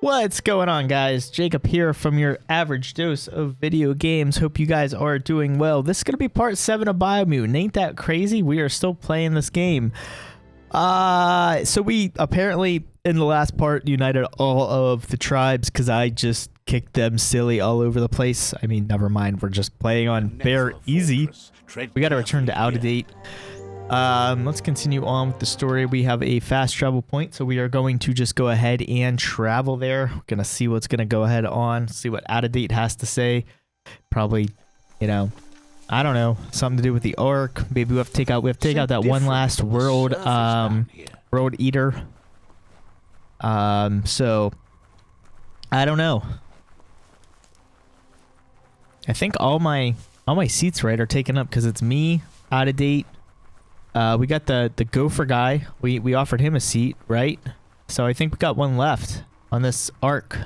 What's going on, guys? Jacob here from your average dose of video games. Hope you guys are doing well. This is going to be part 7 of Biomutant. Ain't that crazy? We are still playing this game. So we apparently, in the last part, united all of the tribes because I just kicked them silly all over the place. I mean, never mind. We're just playing on bare easy. We got to return to out of date. Let's continue on with the story. We have a fast travel point, so we are going to just go ahead and travel there. We're gonna see what's gonna go ahead on, see what out of date has to say. Probably, you know, I don't know, something to do with the Ark. Maybe we have to take out that one last world world eater. So I don't know. I think all my seats, right, are taken up because it's me, out of date. We got the gopher guy. We offered him a seat, right? So I think we got one left on this Ark.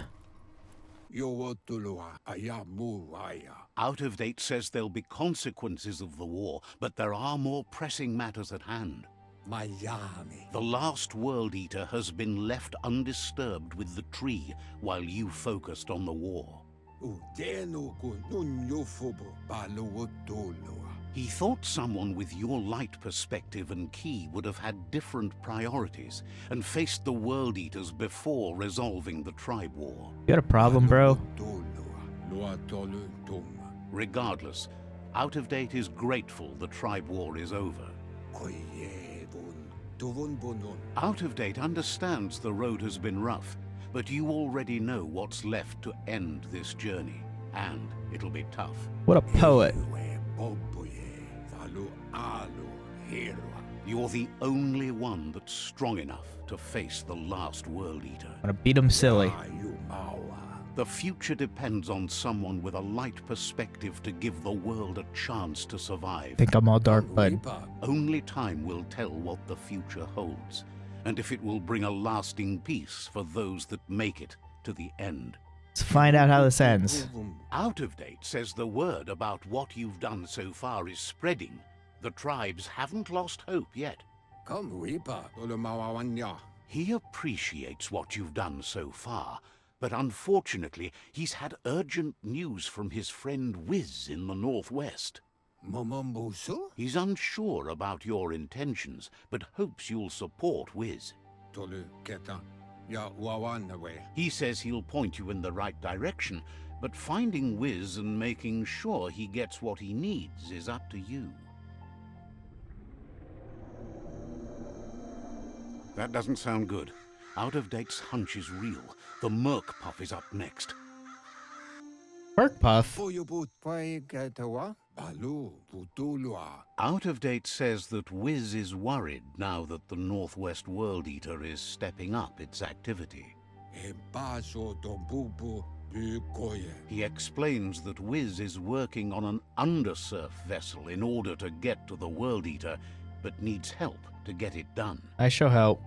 Out of date says there'll be consequences of the war, but there are more pressing matters at hand. The last World Eater has been left undisturbed with the tree while you focused on the war. He thought someone with your light perspective and key would have had different priorities and faced the World Eaters before resolving the tribe war. You got a problem, bro? Regardless, Out of Date is grateful the tribe war is over. Out of Date understands the road has been rough, but you already know what's left to end this journey, and it'll be tough. What a poet. You're the only one that's strong enough to face the last World Eater. I'm gonna beat him silly. The future depends on someone with a light perspective to give the world a chance to survive. I think I'm all dark, bud. Only time will tell what the future holds, and if it will bring a lasting peace for those that make it to the end. Let's find out how this ends. Out of Date says the word about what you've done so far is spreading. The tribes haven't lost hope yet. He appreciates what you've done so far, but unfortunately, he's had urgent news from his friend VIII in the northwest. He's unsure about your intentions, but hopes you'll support VIII. He says he'll point you in the right direction, but finding VIII and making sure he gets what he needs is up to you. That doesn't sound good. Out of Date's hunch is real. The Merc Puff is up next. Merc Puff? Out of Date says that VIII is worried now that the Northwest World Eater is stepping up its activity. He explains that VIII is working on an undersurf vessel in order to get to the World Eater, but needs help to get it done. I shall help.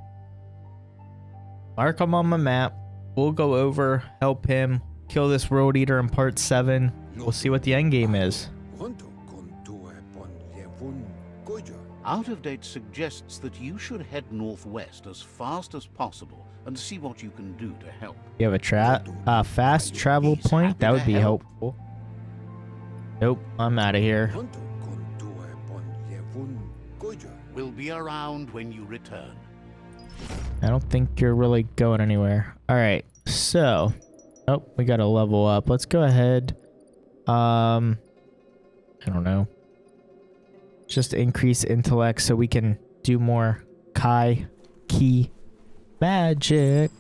Mark him on my map. We'll go over, help him, kill this World Eater in part 7. We'll see what the end game is. Out of Date suggests that you should head northwest as fast as possible and see what you can do to help. You have a fast travel point? That would be helpful. Nope, I'm out of here. We'll be around when you return. I don't think you're really going anywhere. Alright, so... Oh, we gotta level up. Let's go ahead. I don't know. Just increase intellect so we can do more key magic.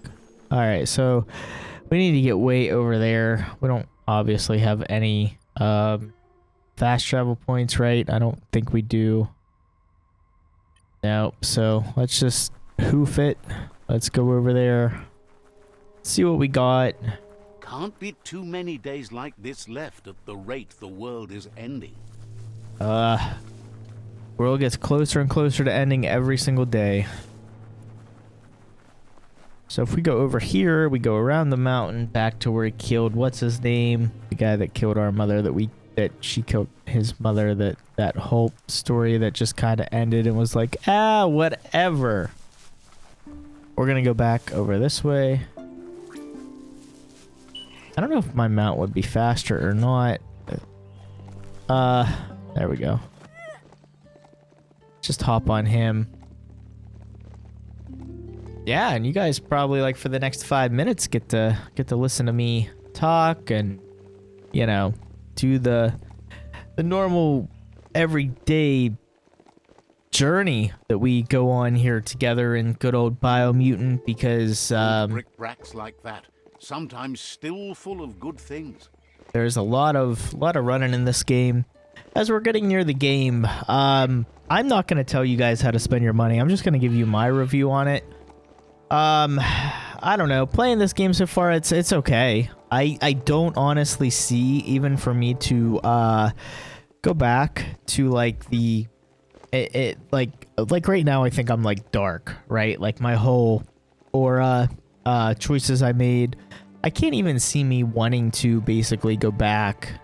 Alright, so we need to get way over there. We don't obviously have any fast travel points, right? I don't think we do. No, so let's just hoof it. Let's go over there. See what we got. Can't be too many days like this left at the rate the world is ending. World gets closer and closer to ending every single day. So if we go over here, we go around the mountain back to where he killed what's his name? The guy that killed our mother that she killed his mother, that whole story that just kind of ended and was like, whatever. We're gonna go back over this way. I don't know if my mount would be faster or not. There we go. Just hop on him. Yeah, and you guys probably like for the next 5 minutes get to listen to me talk and, you know, do the normal everyday journey that we go on here together in good old Biomutant, because brick-bracks like that, sometimes still full of good things. there's a lot of running in this game. As we're getting near the game, I'm not going to tell you guys how to spend your money. I'm just going to give you my review on it. I don't know. Playing this game so far, it's okay. I don't honestly see, even for me to go back to like the like right now, I think I'm like dark, right? Like my whole aura choices I made. I can't even see me wanting to basically go back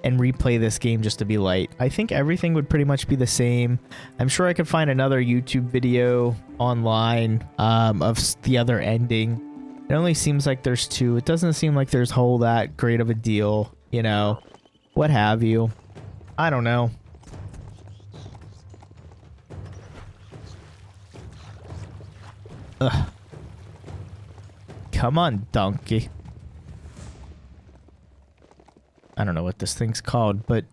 and replay this game just to be light. I think everything would pretty much be the same. I'm sure I could find another YouTube video online of the other ending. It only seems like there's 2. It doesn't seem like there's whole that great of a deal, you know, what have you. I don't know. Ugh. Come on, donkey. I don't know what this thing's called, but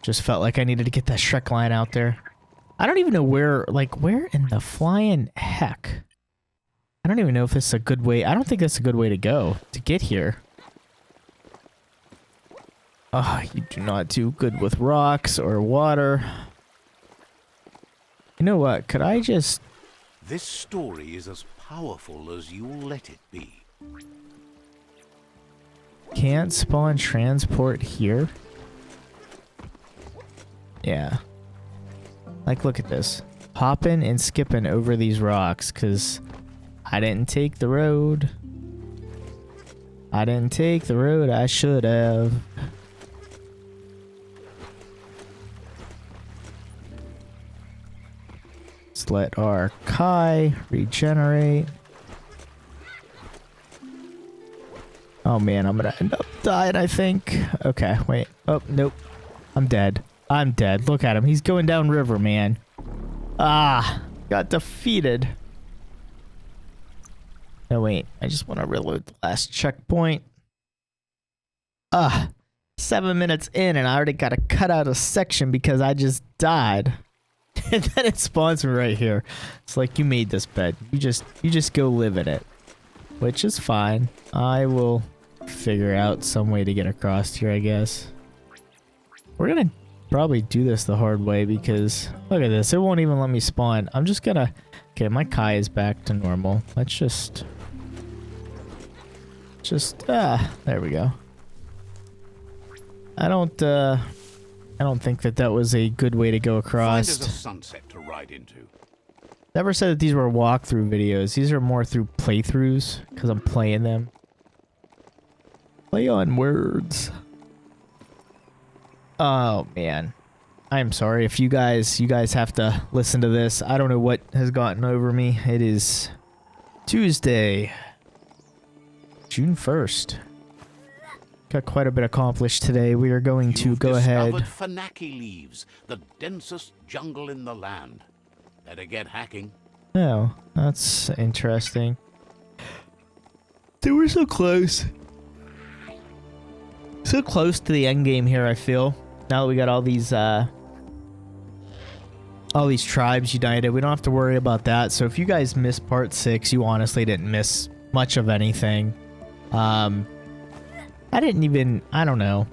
just felt like I needed to get that Shrek line out there. I don't even know where in the flying heck? I don't even know if this is a good way. I don't think that's a good way to go to get here. Oh, you do not do good with rocks or water. You know what? Could I just... This story is as powerful as you'll let it be. Can't spawn transport here? Yeah. Like, look at this. Hopping and skipping over these rocks, because I didn't take the road. I didn't take the road I should have. Let's let our Kai regenerate. Oh man, I'm gonna end up dying, I think. Okay, wait. Oh, nope. I'm dead. I'm dead. Look at him. He's going down river, man. Ah, got defeated. No, wait. I just want to reload the last checkpoint. 7 minutes in and I already got to cut out a section because I just died. And then it spawns me right here. It's like, you made this bed. You just go live in it. Which is fine. I will figure out some way to get across here, I guess. We're gonna probably do this the hard way because look at this. It won't even let me spawn. I'm just gonna... Okay, my Kai is back to normal. Let's just... there we go. I don't think that was a good way to go across. Find us a sunset to ride into. Never said that these were walkthrough videos. These are more through playthroughs because I'm playing them. Play on words. Oh man, I'm sorry if you guys have to listen to this. I don't know what has gotten over me. It is Tuesday, June 1st. Got quite a bit accomplished today. We are going to go ahead. You've discovered Phanaki leaves, the densest jungle in the land. Better get hacking. Oh, that's interesting. They were so close. So close to the end game here, I feel. Now that we got all these tribes united, we don't have to worry about that. So if you guys missed part 6, you honestly didn't miss much of anything. I don't know.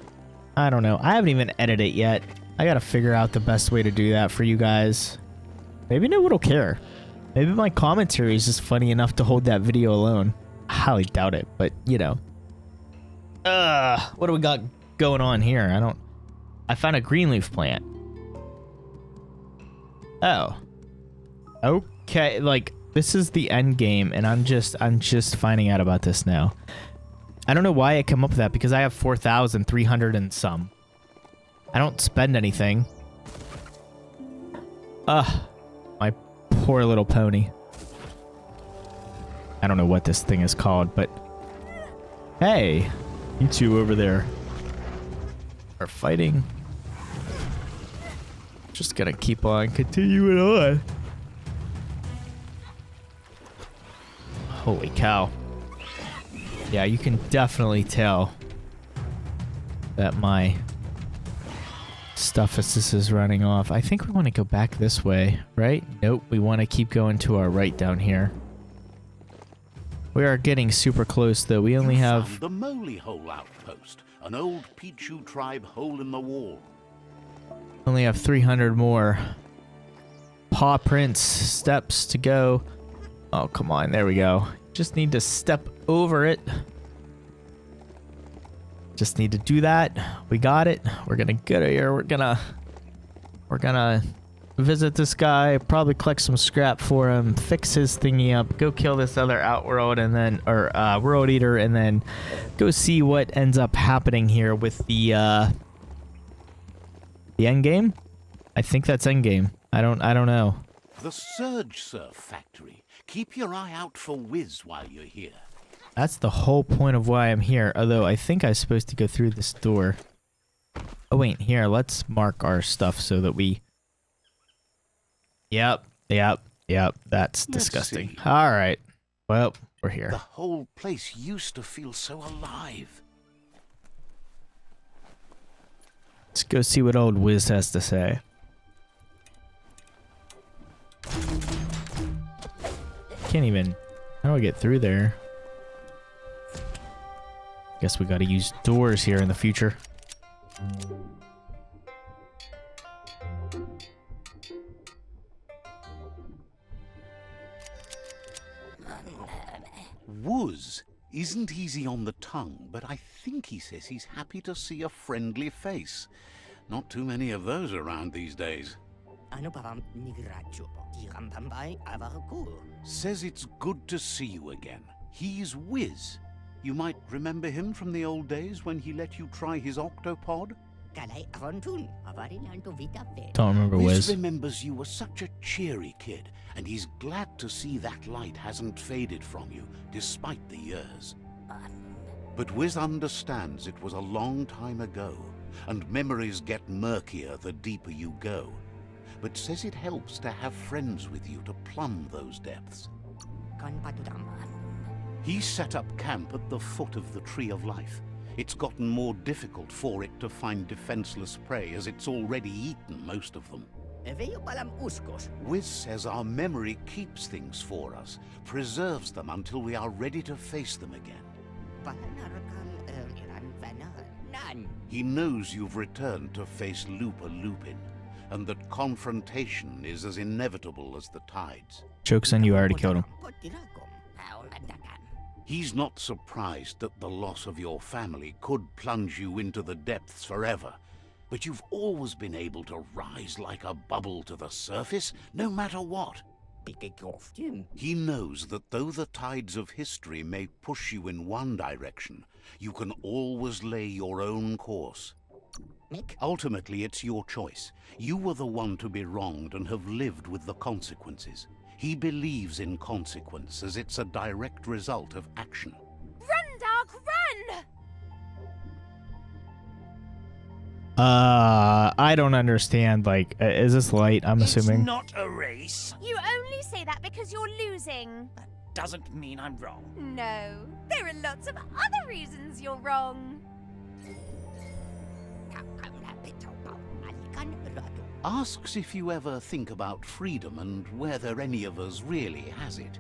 I haven't even edited it yet. I gotta figure out the best way to do that for you guys. Maybe no one will care. Maybe my commentary is just funny enough to hold that video alone. I highly doubt it, but you know. What do we got going on here? I found a greenleaf plant. Oh. Okay, like this is the end game and I'm just finding out about this now. I don't know why I come up with that because I have 4,300 and some. I don't spend anything. My poor little pony. I don't know what this thing is called, but Hey, you two over there are fighting. Just gonna keep on continuing on. Holy cow. Yeah, you can definitely tell that my stuff is running off. I think we want to go back this way, right? Nope, we want to keep going to our right down here. We are getting super close, though. We only have the Moly Hole outpost, an old Pichu tribe hole in the wall. only have 300 more paw prints steps to go. Oh, come on. There we go. Just need to step over it. Just need to do that. We got it. We're gonna get here. We're gonna visit this guy, probably collect some scrap for him, fix his thingy up, go kill this other outworld and then world eater, and then go see what ends up happening here with the end game. I think that's end game. I don't know. The Surge Surf factory. Keep your eye out for Wiz while you're here. That's the whole point of why I'm here. Although I think I'm supposed to go through this door. Oh wait, here, let's mark our stuff so that we... Yep. That's disgusting. All right. Well, we're here. The whole place used to feel so alive. Let's go see what old Wiz has to say. Can't even... How do I get through there? Guess we gotta use doors here in the future. Wuz isn't easy on the tongue, but I think he says he's happy to see a friendly face. Not too many of those around these days. Says it's good to see you again. He's Wiz. You might remember him from the old days when he let you try his octopod? Don't remember Wiz. Remembers you were such a cheery kid, and he's glad to see that light hasn't faded from you, despite the years. But Wiz understands it was a long time ago, and memories get murkier the deeper you go. But says it helps to have friends with you to plumb those depths. He set up camp at the foot of the Tree of Life. It's gotten more difficult for it to find defenseless prey, as it's already eaten most of them. Wiz says our memory keeps things for us, preserves them until we are ready to face them again. He knows you've returned to face Lupa Lupin, and that confrontation is as inevitable as the tides. Joke's on you, I already killed him. He's not surprised that the loss of your family could plunge you into the depths forever, but you've always been able to rise like a bubble to the surface, no matter what. He knows that though the tides of history may push you in one direction, you can always lay your own course. Ultimately, it's your choice. You were the one to be wronged and have lived with the consequences. He believes in consequence as it's a direct result of action. Run, Dark, run! I don't understand, like, is this light, I'm assuming? It's not a race. You only say that because you're losing. That doesn't mean I'm wrong. No, there are lots of other reasons you're wrong. Asks if you ever think about freedom and whether any of us really has it.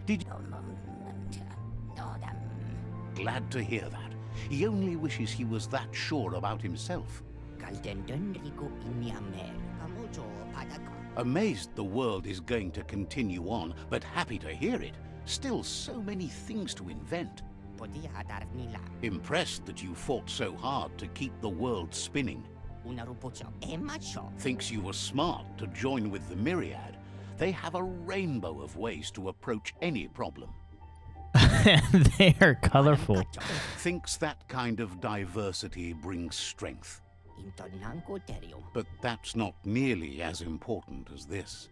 Did you... Glad to hear that. He only wishes he was that sure about himself. Amazed the world is going to continue on, but happy to hear it. Still so many things to invent. Impressed that you fought so hard to keep the world spinning. Thinks you were smart to join with the Myriad. They have a rainbow of ways to approach any problem. They are colorful. Thinks that kind of diversity brings strength. But that's not nearly as important as this.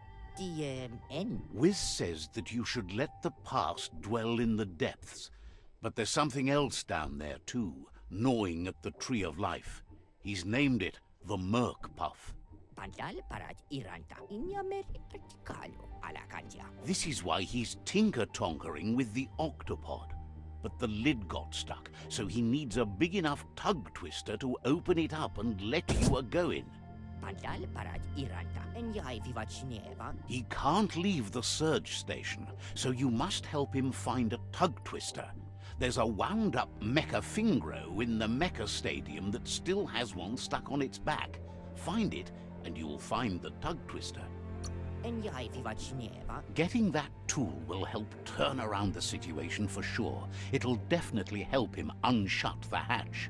Wiz says that you should let the past dwell in the depths. But there's something else down there too, gnawing at the Tree of Life. He's named it the Merc Puff. This is why he's tinker-tonkering with the octopod. But the lid got stuck, so he needs a big enough tug twister to open it up and let you go in. He can't leave the surge station, so you must help him find a tug twister. There's a wound-up mecha Fingro in the mecha stadium that still has one stuck on its back. Find it, and you'll find the tug twister. Getting that tool will help turn around the situation for sure. It'll definitely help him unshut the hatch.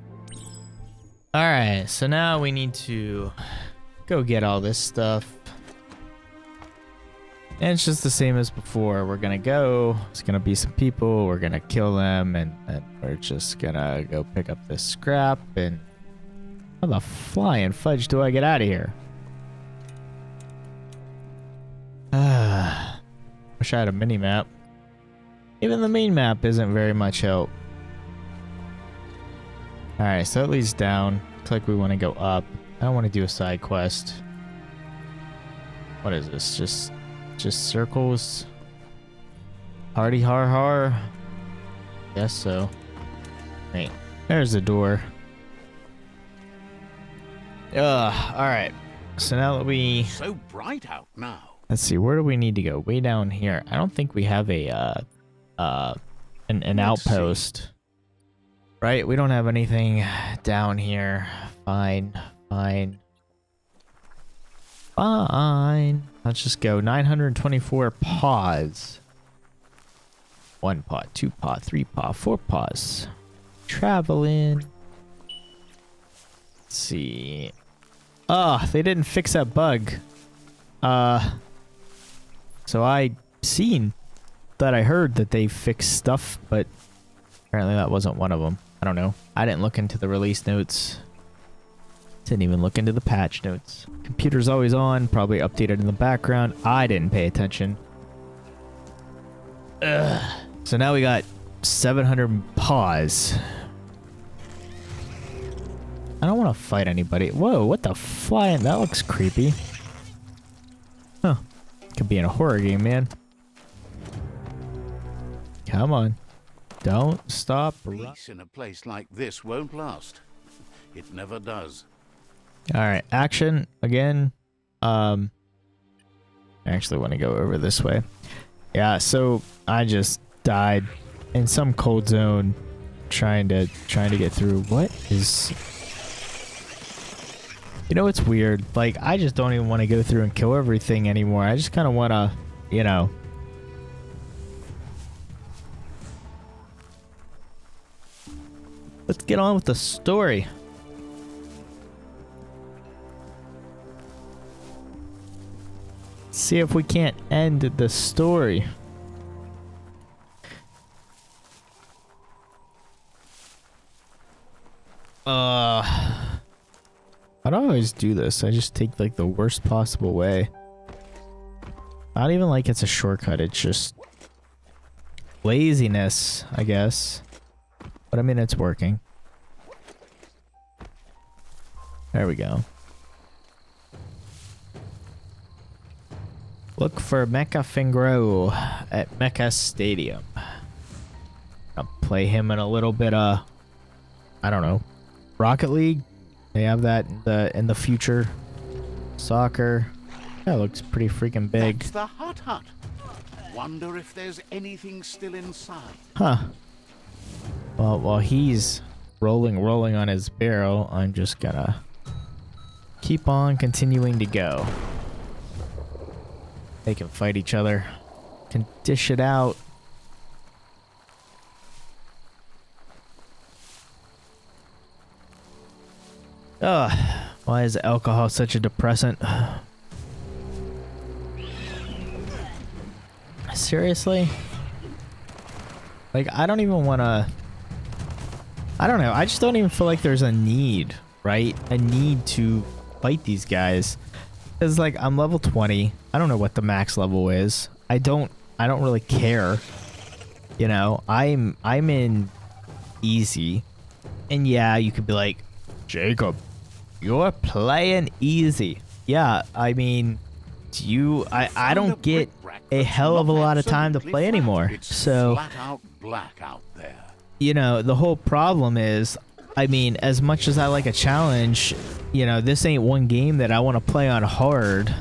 Alright, so now we need to go get all this stuff. And it's just the same as before. We're gonna go, it's gonna be some people, we're gonna kill them, and we're just gonna go pick up this scrap, and how the flying fudge do I get out of here? Wish I had a mini-map. Even the main map isn't very much help. Alright, so that leads down. Looks like we want to go up. I don't want to do a side quest. What is this? Just circles? Hardy har har? Guess so. Wait, there's the door. Alright. So now that we... So bright out now. Let's see, where do we need to go? Way down here. I don't think we have a an outpost. Right? We don't have anything down here. Fine. Let's just go. 924 paws. 1 paw, 2 paw, 3 paw, 4 paws. Traveling. Let's see. Oh, they didn't fix that bug. So I heard that they fixed stuff, but apparently that wasn't one of them. I don't know. I didn't look into the release notes. Didn't even look into the patch notes. Computer's always on, probably updated in the background. I didn't pay attention. Ugh. So now we got 700 paws. I don't want to fight anybody. Whoa, what the flying? That looks creepy. Huh. Could be in a horror game, man. Come on. Don't stop. Peace in a place like this won't last. It never does. Alright, action again. I actually want to go over this way. Yeah, so I just died in some cold zone trying to get through. What is... You know what's weird? Like, I just don't even want to go through and kill everything anymore. I just kind of want to, you know... Let's get on with the story. See if we can't end the story. I don't always do this. I just take like the worst possible way. Not even like it's a shortcut. It's just laziness, I guess. But I mean, it's working. There we go. Look for Mecha Fingro at Mecha Stadium. I'll play him in a little bit I don't know, Rocket League. They have that in the future. Soccer. That looks pretty freaking big. That's the hut. Wonder if there's anything still inside. Huh. Well, while he's rolling on his barrel, I'm just gonna keep on continuing to go. They can fight each other. Can dish it out. Ugh. Why is alcohol such a depressant? Seriously? Like, I don't even want to... I don't know. I just don't even feel like there's a need, right? A need to fight these guys. Because, like, I'm level 20. I don't know what the max level is. I don't really care. You know, I'm in easy. And yeah, you could be like, Jacob, you're playing easy. Yeah, I mean, I don't get a hell of a lot of time to play anymore. So, flat out black out there. you know, the whole problem is, I mean, as much as I like a challenge, you know, this ain't one game that I want to play on hard.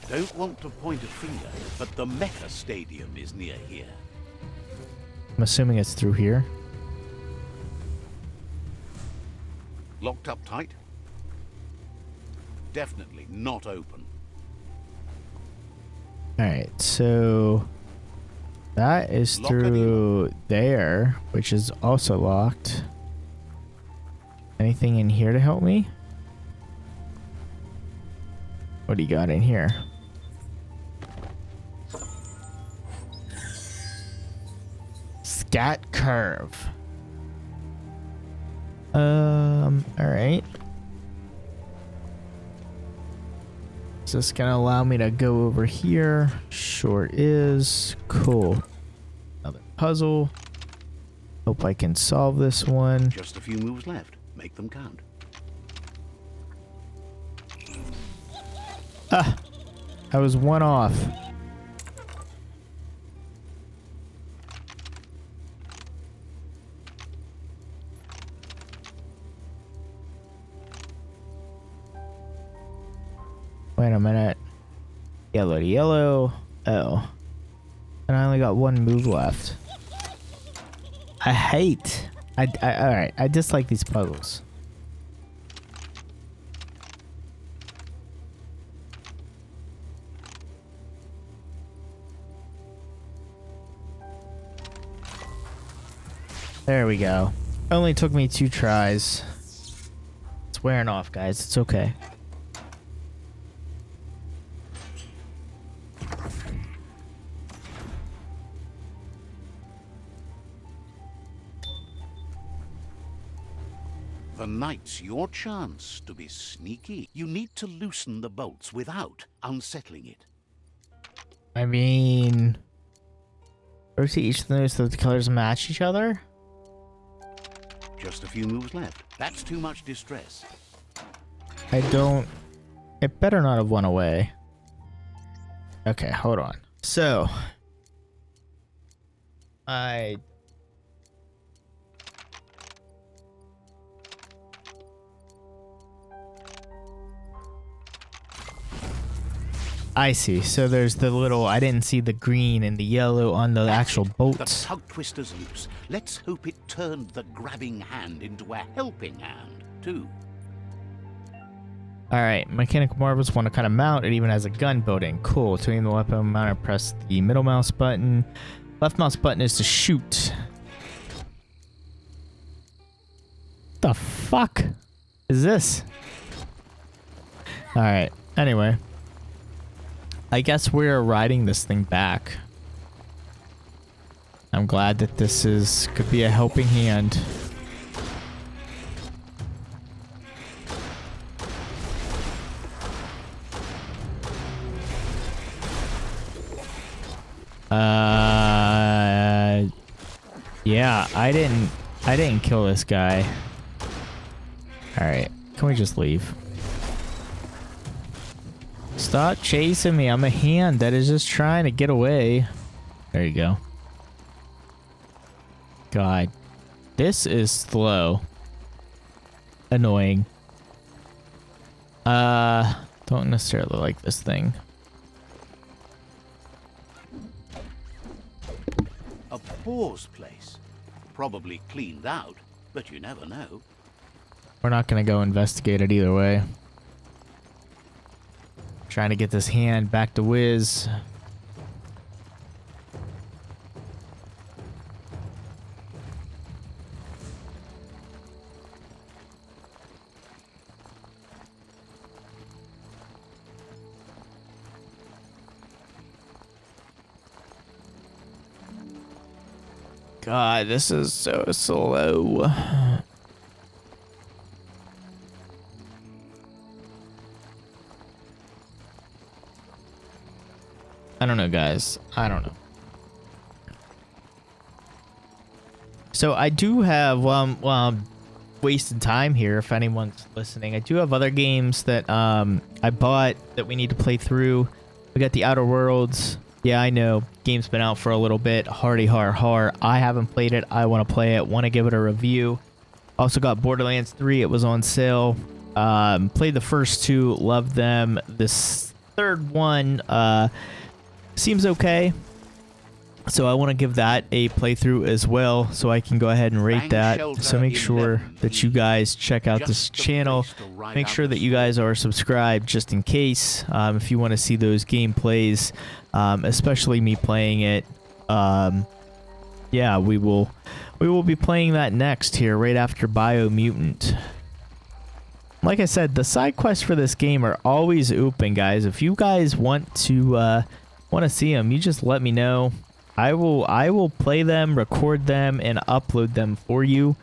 Don't want to point a finger, but the Mecha Stadium is near here. I'm assuming it's through here. Locked up tight? Definitely not open. Alright, so that is through there, which is also locked. Anything in here to help me? What do you got in here? Scat curve. Alright. Is this gonna allow me to go over here? Sure is. Cool. Another puzzle. Hope I can solve this one. Just a few moves left. Make them count. Ah! I was one off. Wait a minute. Yellow to yellow. Oh. And I only got one move left. Alright, I dislike these puzzles. There we go. Only took me 2 tries. It's wearing off, guys. It's okay. The night's your chance to be sneaky. You need to loosen the bolts without unsettling it. I mean, rotate each of those so the colors match each other. Just a few moves left. That's too much distress. It better not have went away. Okay, hold on. So, I see. So there's the little, I didn't see the green and the yellow on the actual bolts. The tug twister's loose. Let's hope it turned the grabbing hand into a helping hand, too. Alright, mechanical marvels want to kind of mount. It even has a gun building. Cool. To aim the weapon mounted, press the middle mouse button. Left mouse button is to shoot. What the fuck is this? Alright, anyway. I guess we're riding this thing back. I'm glad that this could be a helping hand. Yeah, I didn't kill this guy. Alright, can we just leave? Stop chasing me. I'm a hand that is just trying to get away. There you go. God. This is slow. Annoying. Don't necessarily like this thing. A pause place. Probably cleaned out, but you never know. We're not gonna go investigate it either way. Trying to get this hand back to Wiz. God, this is so slow. I don't know, guys. I don't know. So I do have, well, I'm wasting time here if anyone's listening. I do have other games that I bought that we need to play through. We got the Outer Worlds. Yeah, I know. Game's been out for a little bit. Hardy har har. I haven't played it. I want to play it. Want to give it a review. Also got Borderlands 3. It was on sale. Played the first two. Loved them. This third one seems okay. So I want to give that a playthrough as well, so I can go ahead and rate that. So make sure that you guys check out this channel. Make sure that you guys are subscribed just in case, if you want to see those gameplays, especially me playing it. Yeah, we will be playing that next here, right after Biomutant. Like I said, the side quests for this game are always open, guys. If you guys want to see them, you just let me know. I will play them, record them, and upload them for you.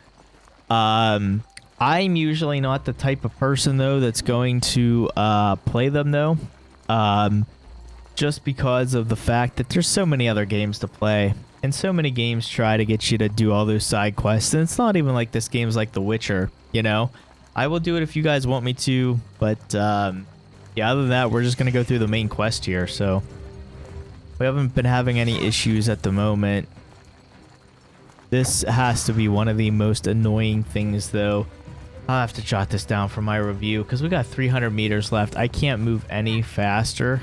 I'm usually not the type of person though that's going to play them though, just because of the fact that there's so many other games to play, and so many games try to get you to do all those side quests, and it's not even like this game's like The Witcher, you know. I will do it if you guys want me to, but yeah, other than that, we're just gonna go through the main quest here. So we haven't been having any issues at the moment. This has to be one of the most annoying things, though. I'll have to jot this down for my review, because we got 300 meters left. I can't move any faster.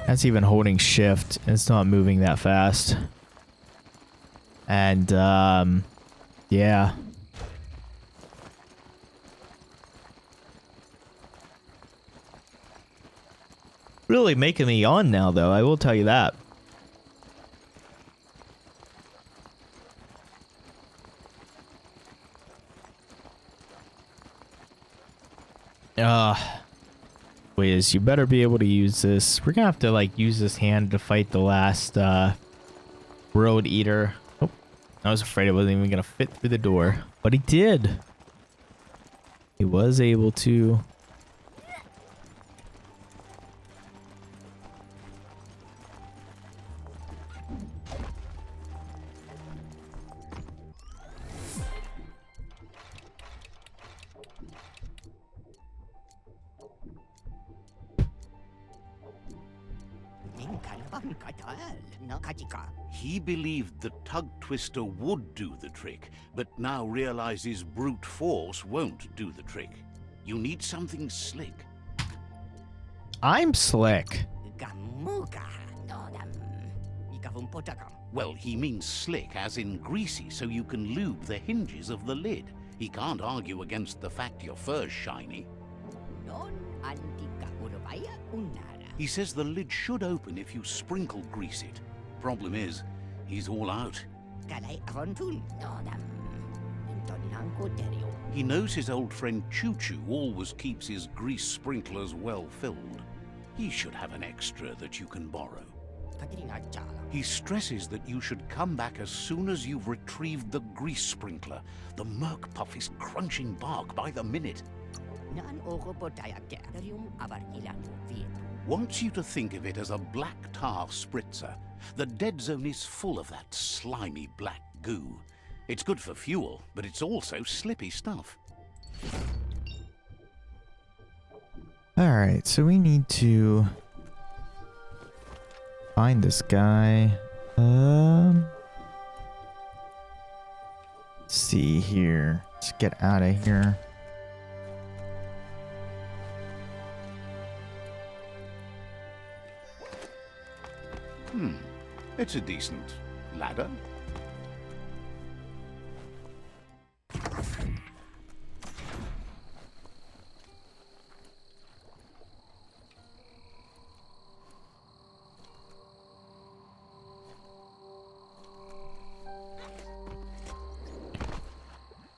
That's even holding shift, and it's not moving that fast. And, yeah. Really making me yawn now, though. I will tell you that. Wiz, you better be able to use this. We're gonna have to, like, use this hand to fight the last, World Eater. Oh, I was afraid it wasn't even gonna fit through the door. But he did. He was able to. He believed the tug twister would do the trick, but now realizes brute force won't do the trick. You need something slick. I'm slick. Well, he means slick as in greasy, so you can lube the hinges of the lid. He can't argue against the fact your fur's shiny. He says the lid should open if you sprinkle grease it. Problem is, he's all out. He knows his old friend Choo Choo always keeps his grease sprinklers well filled. He should have an extra that you can borrow. He stresses that you should come back as soon as you've retrieved the grease sprinkler. The Merc Puff is crunching bark by the minute. Wants you to think of it as a black tar spritzer. The dead zone is full of that slimy black goo. It's good for fuel, but it's also slippy stuff. Alright, so we need to find this guy. Let's see here. Let's get out of here. It's a decent ladder.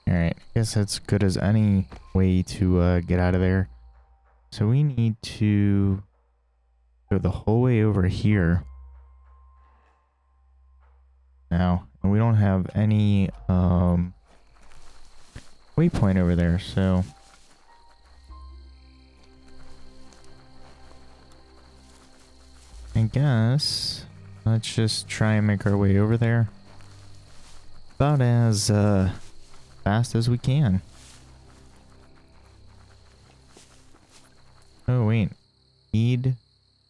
Alright, I guess that's good as any way to get out of there. So we need to go the whole way over here now, and we don't have any waypoint over there, so I guess let's just try and make our way over there. about as fast as we can. Oh wait, need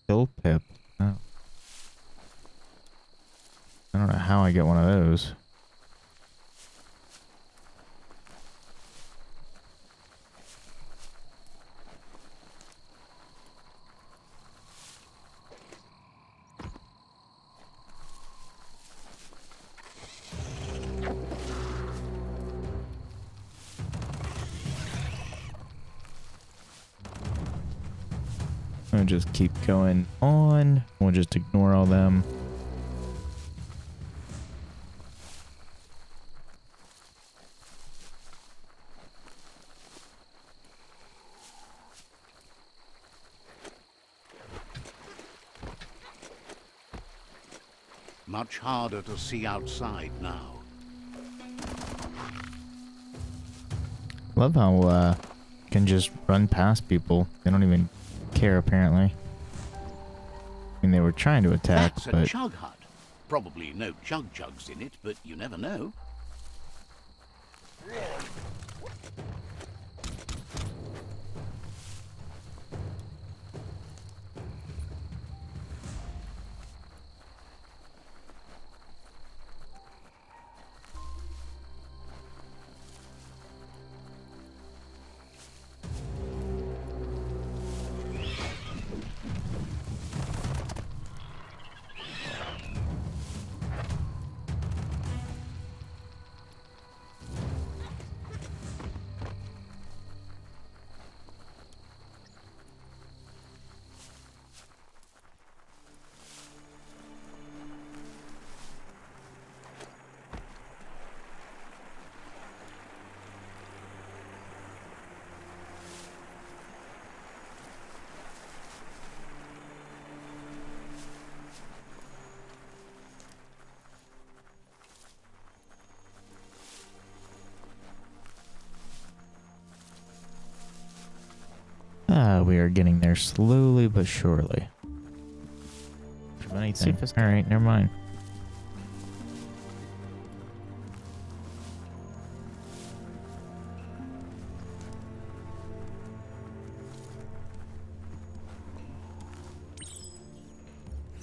kill pip. Oh. I don't know how I get one of those. I'll just keep going on. We'll just ignore all them. Much harder to see outside now. Love how you can just run past people. They don't even care apparently. I mean, they were trying to attack, That's but a chug hut. Probably no chug chugs in it, but you never know. we are getting there slowly but surely. Anything. All right, never mind.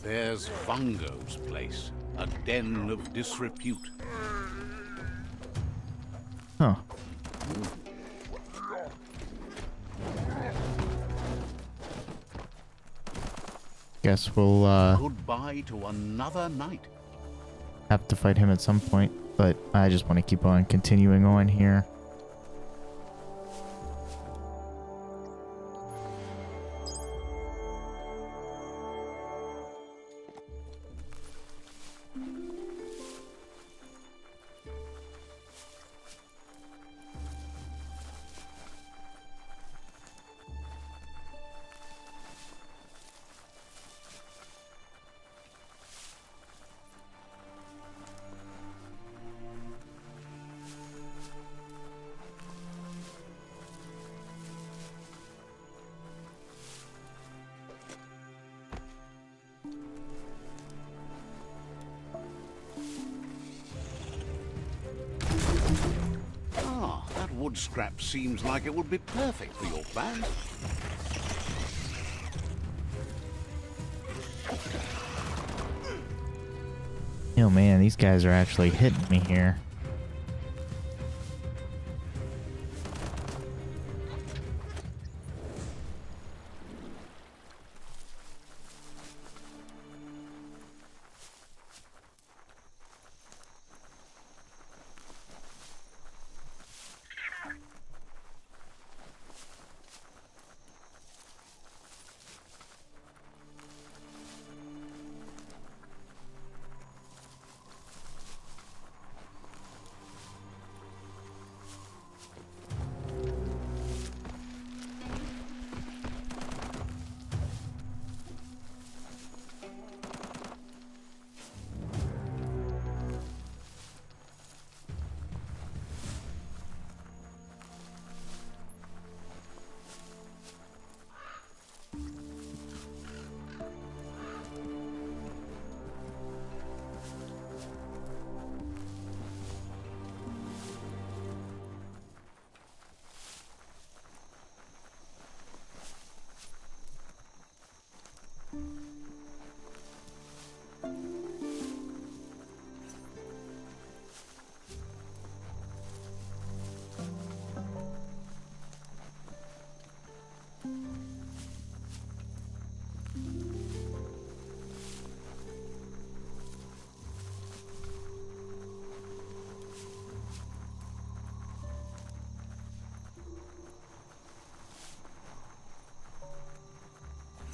There's Fungo's place, a den of disrepute. Huh. Guess we'll Goodbye to another night. have to fight him at some point, but I just want to keep on continuing on here. Wood scrap seems like it would be perfect for your plan. Oh man, these guys are actually hitting me here.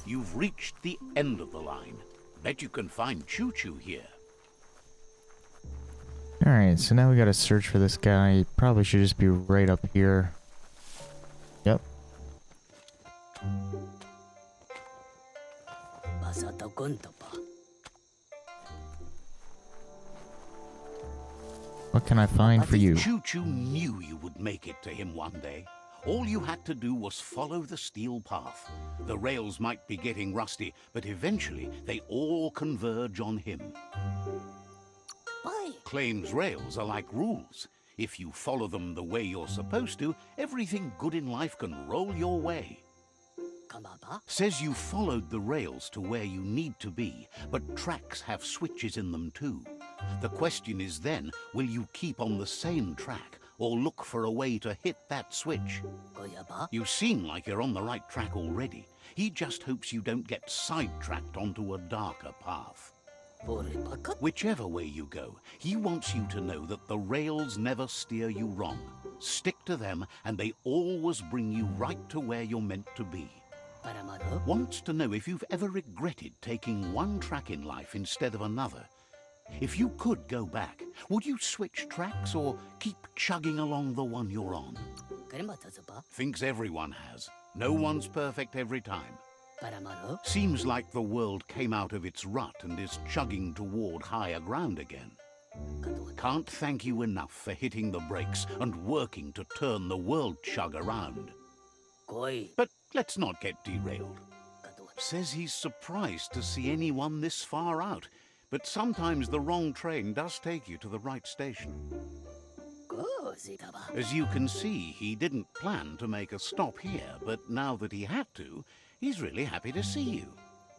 You've reached the end of the line. Bet you can find Choo Choo here. Alright, so now we gotta search for this guy. He probably should just be right up here. Yep. What can I find for you? Choo Choo knew you would make it to him one day. All you had to do was follow the steel path. The rails might be getting rusty, but eventually they all converge on him. Claims rails are like rules. If you follow them the way you're supposed to, everything good in life can roll your way. Says you followed the rails to where you need to be, but tracks have switches in them too. The question is then, will you keep on the same track or look for a way to hit that switch? You seem like you're on the right track already. He just hopes you don't get sidetracked onto a darker path. Whichever way you go, he wants you to know that the rails never steer you wrong. Stick to them and they always bring you right to where you're meant to be. Wants to know if you've ever regretted taking one track in life instead of another. If you could go back, would you switch tracks or keep chugging along the one you're on? Thinks everyone has. No one's perfect every time. Seems like the world came out of its rut and is chugging toward higher ground again. Can't thank you enough for hitting the brakes and working to turn the world chug around. But let's not get derailed. Says he's surprised to see anyone this far out, but sometimes the wrong train does take you to the right station. As you can see, he didn't plan to make a stop here, but now that he had to, he's really happy to see you.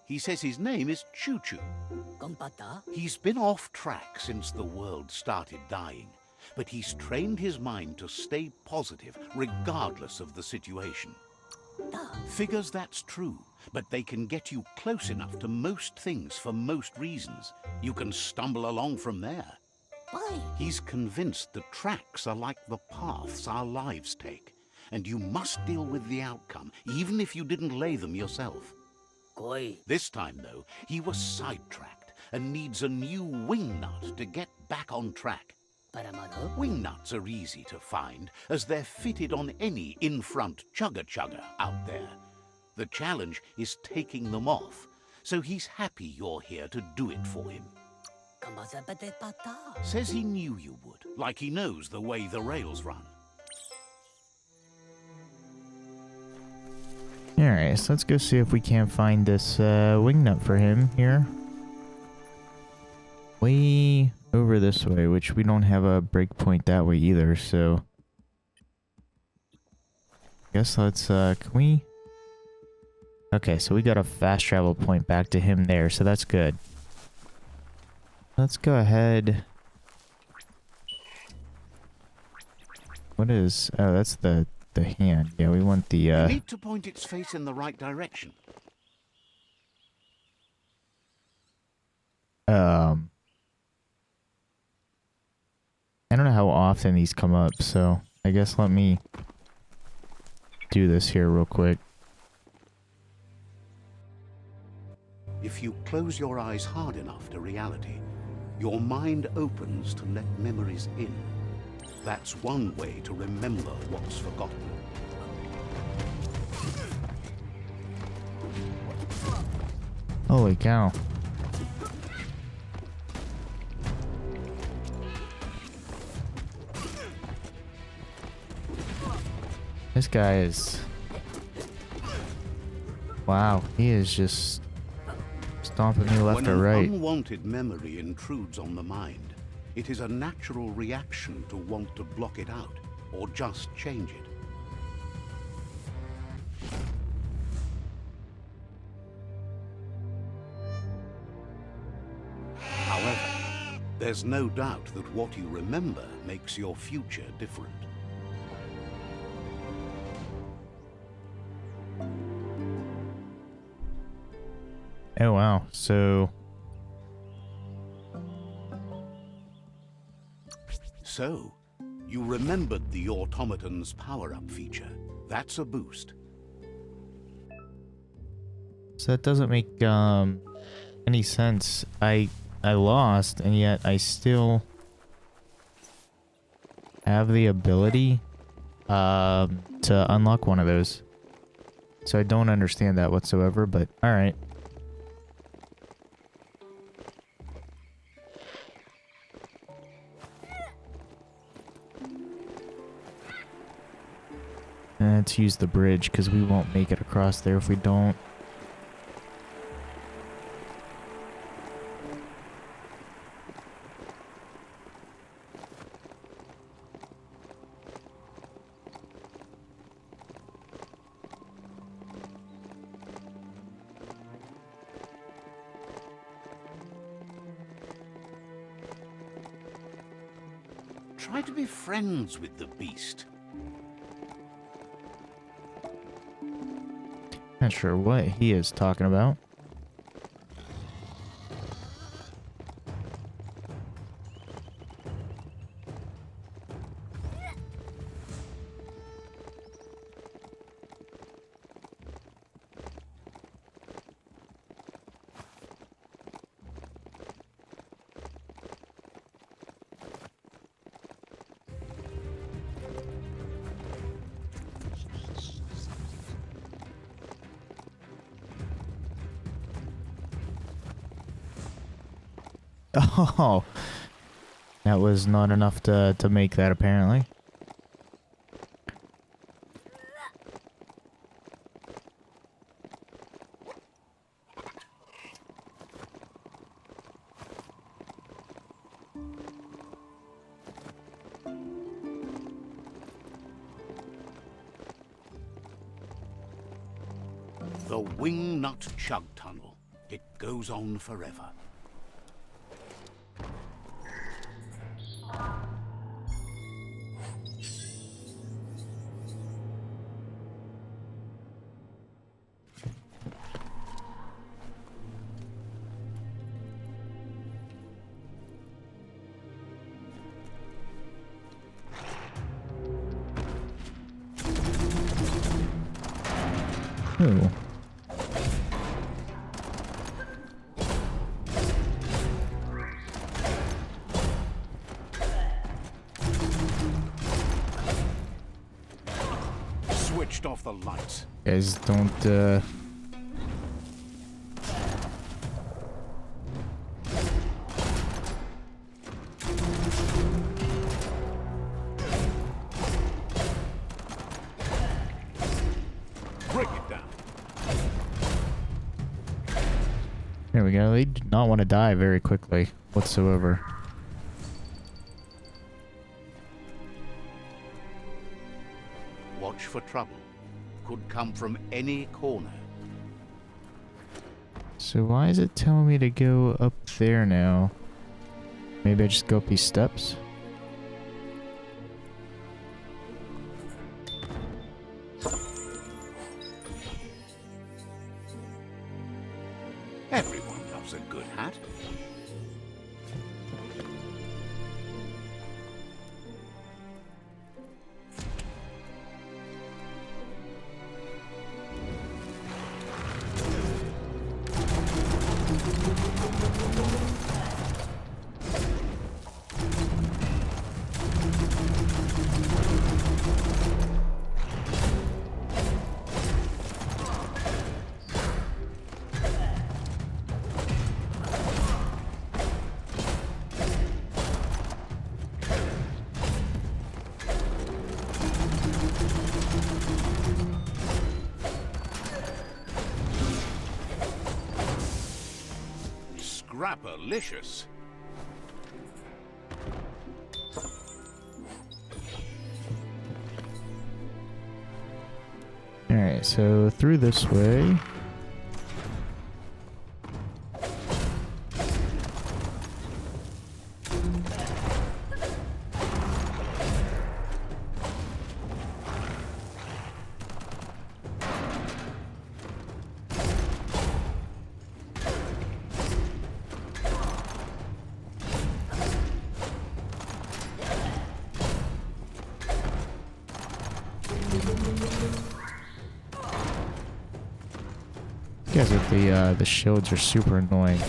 He says his name is Choo Choo. He's been off track since the world started dying, but he's trained his mind to stay positive regardless of the situation. Figures that's true, but they can get you close enough to most things for most reasons. You can stumble along from there. He's convinced the tracks are like the paths our lives take, and you must deal with the outcome, even if you didn't lay them yourself. This time, though, he was sidetracked and needs a new wing nut to get back on track. Wing nuts are easy to find, as they're fitted on any in-front chugger-chugger out there. The challenge is taking them off, so he's happy you're here to do it for him. Says he knew you would, like he knows the way the rails run. Alright, so let's go see if we can't find this wing nut for him here. Way over this way, which we don't have a breakpoint that way either, so... Guess let's, can we... Okay, so we got a fast travel point back to him there, so that's good. Let's go ahead... What is... Oh, that's the hand. Yeah, we want the, You need to point its face in the right direction. I don't know how often these come up, so I guess let me do this here real quick. If you close your eyes hard enough to reality, your mind opens to let memories in. That's one way to remember what's forgotten. Holy cow. This guy is... Wow, he is just stomping me left or right. When an unwanted memory intrudes on the mind, it is a natural reaction to want to block it out, or just change it. However, there's no doubt that what you remember makes your future different. Oh wow, so... So, you remembered the automaton's power-up feature. That's a boost. So that doesn't make any sense. I lost, and yet I still have the ability to unlock one of those. So I don't understand that whatsoever, but alright. Let's use the bridge, because we won't make it across there if we don't. Try to be friends with the beast. Not sure what he is talking about. Oh, that was not enough to make that, apparently. The Wingnut Chug Tunnel. It goes on forever. Ooh. Switched off the lights. Guys, don't Break it down. There we go. They do not want to die very quickly whatsoever. Watch for trouble. Could come from any corner. So why is it telling me to go up there now? Maybe I just go up these steps? Everyone loves a good hat. Scrapalicious. Alright, so through this way. Guys with the shields are super annoying.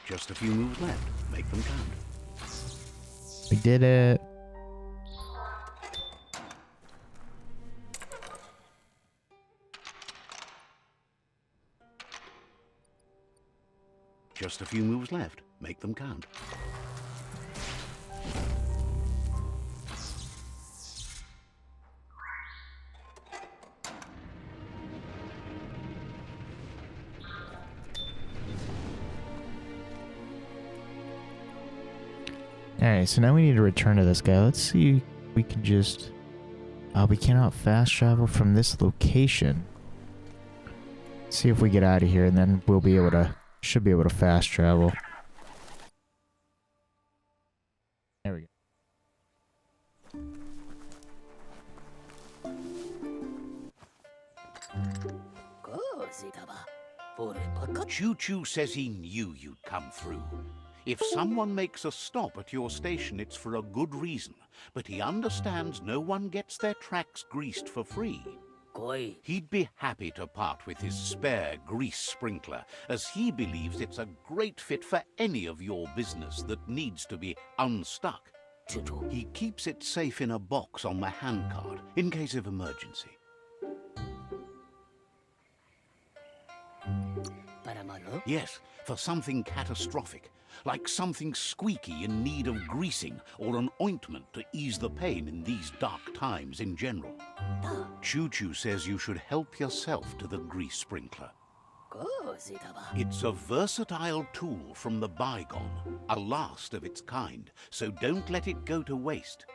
Just a few moves left. Make them count. We did it. Just a few moves left. Make them count. Alright, so now we need to return to this guy. Let's see if we can just... we cannot fast travel from this location. Let's see if we get out of here, and then we'll be able to... Should be able to fast travel. There we go. Choo-Choo says he knew you'd come through. If someone makes a stop at your station, it's for a good reason. But he understands no one gets their tracks greased for free. He'd be happy to part with his spare grease sprinkler, as he believes it's a great fit for any of your business that needs to be unstuck. He keeps it safe in a box on the handcard, in case of emergency. Yes, for something catastrophic, like something squeaky in need of greasing or an ointment to ease the pain in these dark times in general. Choo-Choo says you should help yourself to the grease sprinkler. It's a versatile tool from the bygone, a last of its kind, so don't let it go to waste.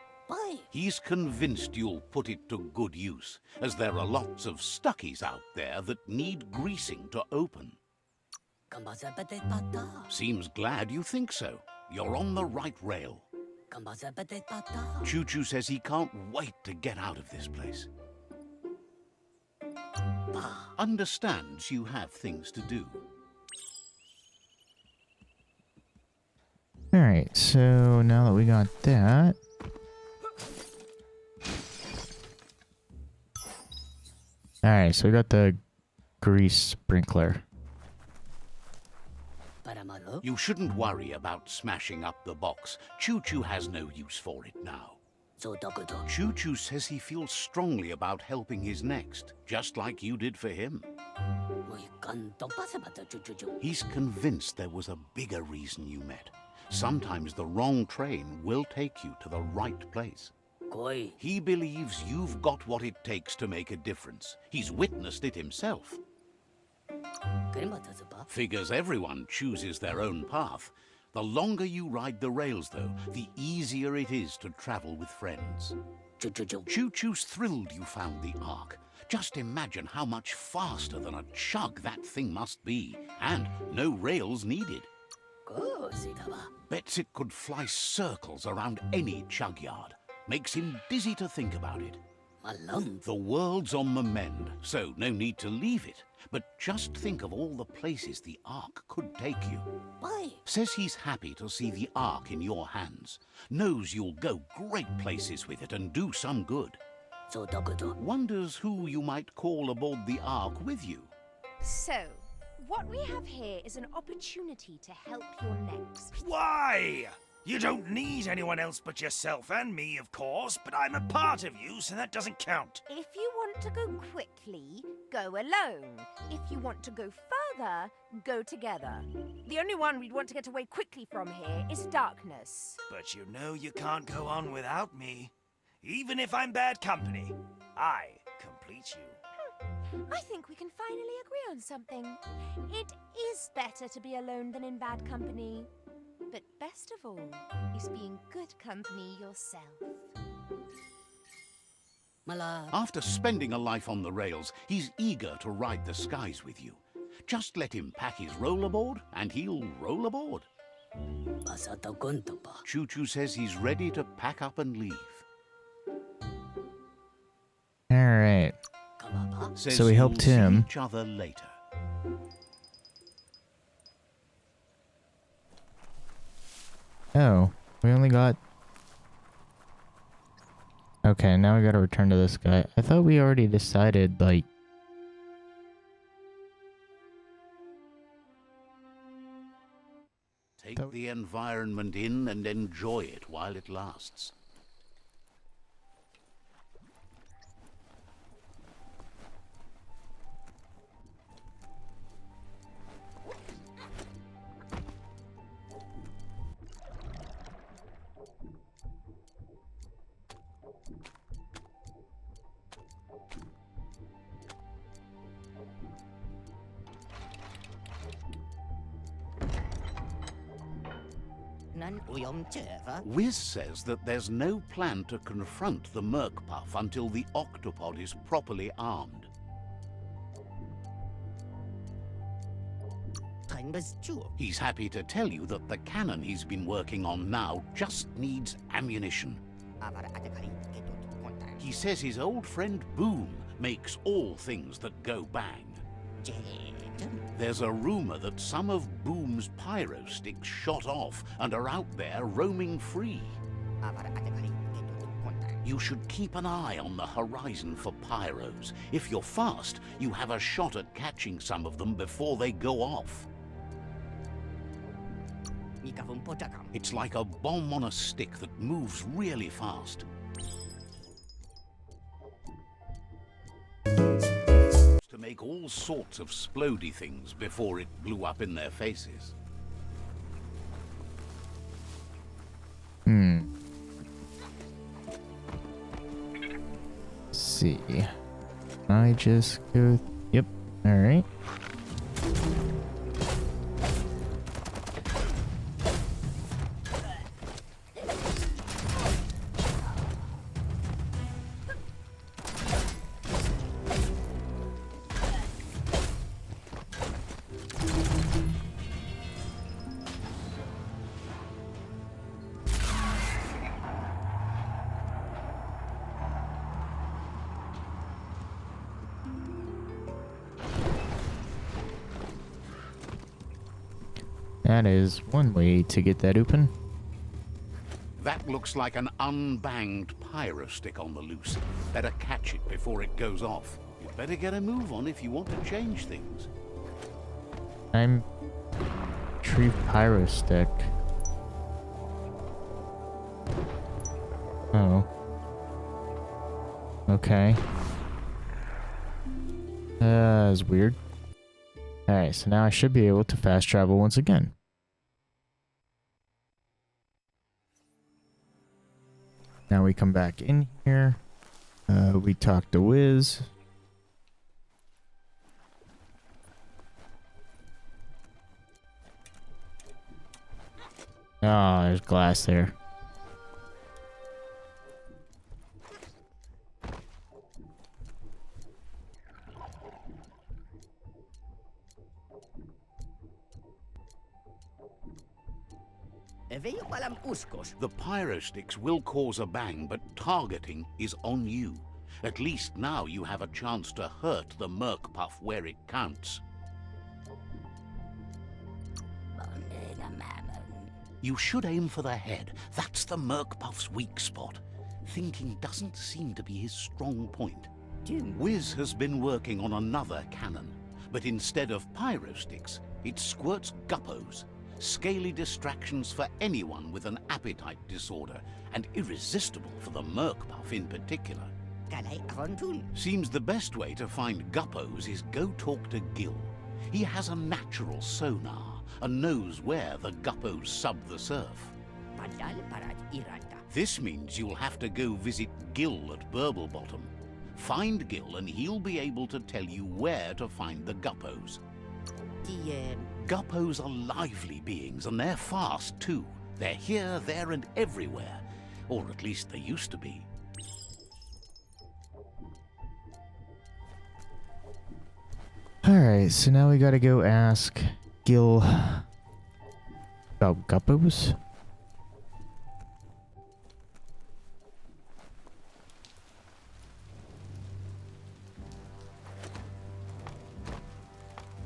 He's convinced you'll put it to good use, as there are lots of stuckies out there that need greasing to open. Seems glad you think so. You're on the right rail. Choo-Choo says he can't wait to get out of this place. Understands you have things to do. Alright, so now that we got that... Alright, so we got the grease sprinkler. You shouldn't worry about smashing up the box. Choo-Choo has no use for it now. Choo-Choo says he feels strongly about helping his next, just like you did for him. He's convinced there was a bigger reason you met. Sometimes the wrong train will take you to the right place. He believes you've got what it takes to make a difference. He's witnessed it himself. Figures everyone chooses their own path. The longer you ride the rails, though, the easier it is to travel with friends. Choo-Choo's thrilled you found the Ark. Just imagine how much faster than a chug that thing must be, and no rails needed. Bets it could fly circles around any chug yard. Makes him dizzy to think about it. The world's on the mend, so no need to leave it. But just think of all the places the Ark could take you. Says he's happy to see the Ark in your hands. Knows you'll go great places with it and do some good. Wonders who you might call aboard the Ark with you. So, what we have here is an opportunity to help your next. Why? You don't need anyone else but yourself and me, of course, but I'm a part of you, so that doesn't count. If you want to go quickly, go alone. If you want to go further, go together. The only one we'd want to get away quickly from here is darkness. But you know you can't go on without me. Even if I'm bad company, I complete you. I think we can finally agree on something. It is better to be alone than in bad company. But best of all is being good company yourself. After spending a life on the rails, he's eager to ride the skies with you. Just let him pack his rollerboard, and he'll roll aboard. Choo Choo says he's ready to pack up and leave. Alright. Says So we helped you'll him. see each other later. Oh, we only got... Okay, now we gotta return to this guy. I thought we already decided, like... Take the environment in and enjoy it while it lasts. Wiz says that there's no plan to confront the Merkpuff until the octopod is properly armed. He's happy to tell you that the cannon he's been working on now just needs ammunition. He says his old friend Boom makes all things that go bang. There's a rumor that some of Boom's pyro sticks shot off and are out there roaming free. You should keep an eye on the horizon for pyros. If you're fast, you have a shot at catching some of them before they go off. It's like a bomb on a stick that moves really fast. To make all sorts of splody things before it blew up in their faces. Let's see. I just go... Yep. Alright. That is one way to get that open. That looks like an unbanged pyro stick on the loose. Better catch it before it goes off. You'd better get a move on if you want to change things. I'm... Retrieve pyro stick. Oh. Okay. That's weird. Alright, so now I should be able to fast travel once again. Now we come back in here. We talk to Wiz. Oh, there's glass there. The pyro sticks will cause a bang, but targeting is on you. At least now you have a chance to hurt the Merkpuff where it counts. You should aim for the head. That's the Merkpuff's weak spot. Thinking doesn't seem to be his strong point. Wiz has been working on another cannon, but instead of pyro sticks, it squirts guppos. Scaly distractions for anyone with an appetite disorder, and irresistible for the Merkpuff in particular. Seems the best way to find guppos is go talk to Gil. He has a natural sonar and knows where the guppos sub the surf. This means you'll have to go visit Gil at Burblebottom. Find Gil and he'll be able to tell you where to find the guppos. Guppos are lively beings, and they're fast too. They're here, there, and everywhere. Or at least they used to be. Alright, so now we gotta go ask Gil about guppos.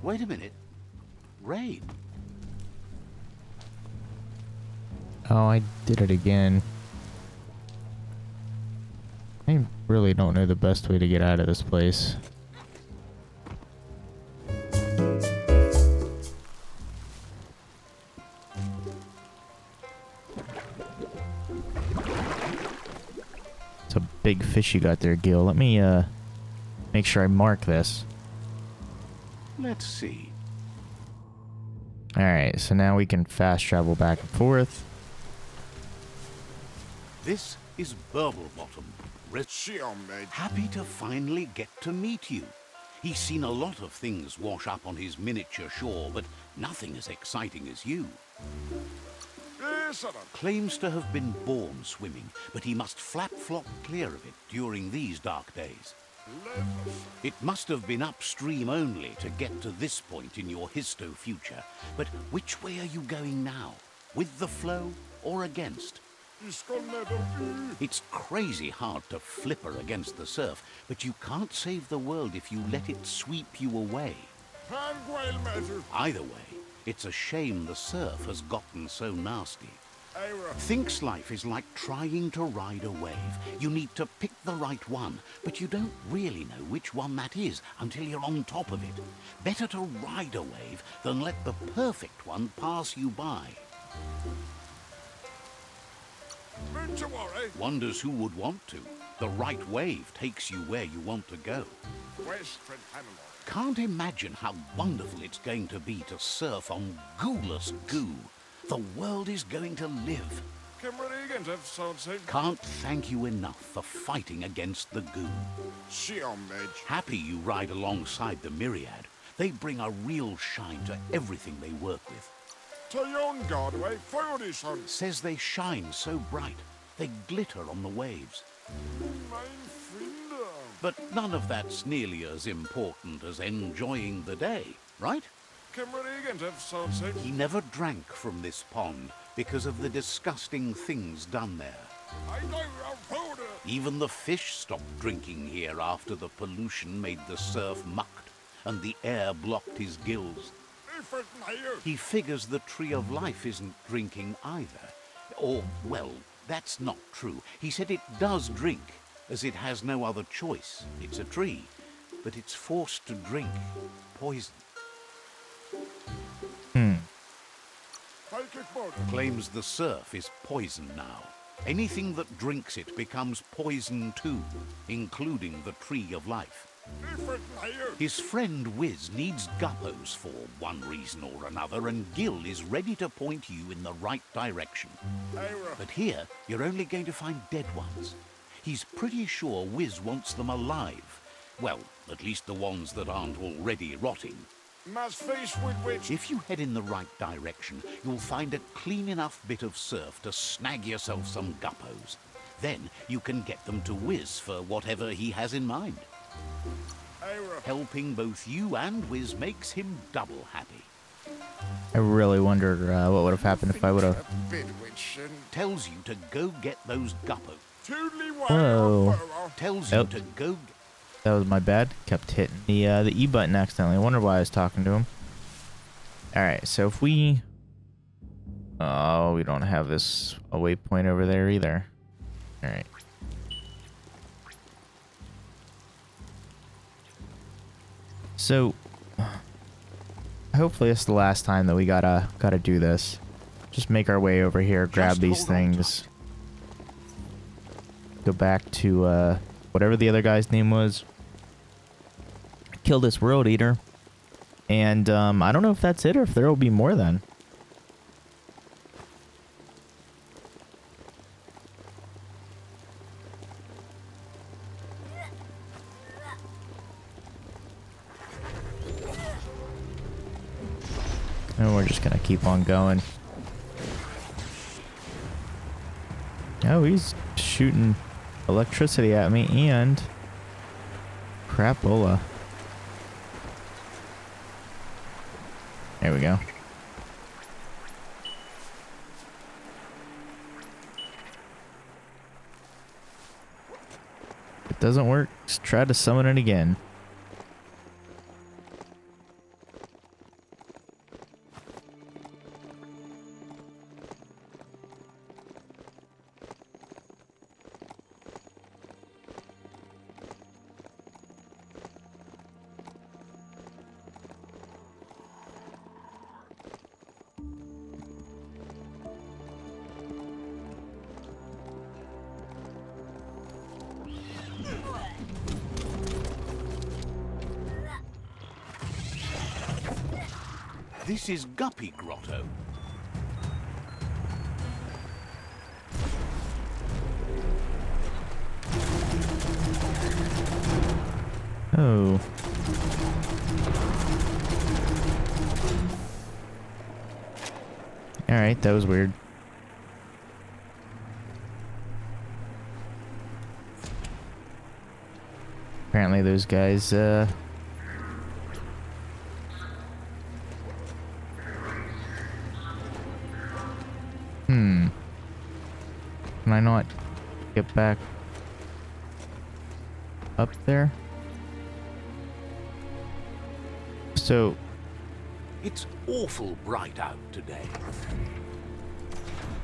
Wait a minute. Rain. Oh, I did it again. I really don't know the best way to get out of this place. It's a big fish you got there, Gil. Let me make sure I mark this. Let's see. Alright, so now we can fast travel back and forth. This is Burblebottom. Happy to finally get to meet you. He's seen a lot of things wash up on his miniature shore, but nothing as exciting as you. Claims to have been born swimming, but he must flap-flop clear of it during these dark days. It must have been upstream only to get to this point in your histo-future. But which way are you going now? With the flow or against? It's crazy hard to flipper against the surf, but you can't save the world if you let it sweep you away. Either way, it's a shame the surf has gotten so nasty. Thinks life is like trying to ride a wave. You need to pick the right one, but you don't really know which one that is until you're on top of it. Better to ride a wave than let the perfect one pass you by. Wonders who would want to. The right wave takes you where you want to go. Can't imagine how wonderful it's going to be to surf on gooless goo. The world is going to live. Can't thank you enough for fighting against the goo. Happy you ride alongside the Myriad. They bring a real shine to everything they work with. Says they shine so bright, they glitter on the waves. But none of that's nearly as important as enjoying the day, right? He never drank from this pond because of the disgusting things done there. Even the fish stopped drinking here after the pollution made the surf mucked and the air blocked his gills. He figures the Tree of Life isn't drinking either. Or, well, that's not true. He said it does drink, as it has no other choice. It's a tree, but it's forced to drink poison. Claims the surf is poison now. Anything that drinks it becomes poison too, including the Tree of Life. His friend Wiz needs guppos for one reason or another, and Gil is ready to point you in the right direction. But here, you're only going to find dead ones. He's pretty sure Wiz wants them alive. Well, at least the ones that aren't already rotting. If you head in the right direction, you'll find a clean enough bit of surf to snag yourself some guppos. Then you can get them to Wiz for whatever he has in mind. Helping both you and Wiz makes him double happy. I really wondered what would have happened if I would have... Tells you to go get those guppos. Whoa. Tells you to go... That was my bad. Kept hitting the E button accidentally. I wonder why I was talking to him. Alright, so if we... Oh, we don't have this a waypoint over there either. Alright. So, hopefully it's the last time that we gotta do this. Just make our way over here, grab these things. Go back to whatever the other guy's name was. Kill this World Eater. And I don't know if that's it or if there will be more then. And we're just gonna keep on going. Oh, he's shooting electricity at me and crapola. There we go. If it doesn't work, just try to summon it again. This is Guppy Grotto. Oh. Alright, that was weird. Apparently those guys, Can I not get back up there? So... It's awful bright out today.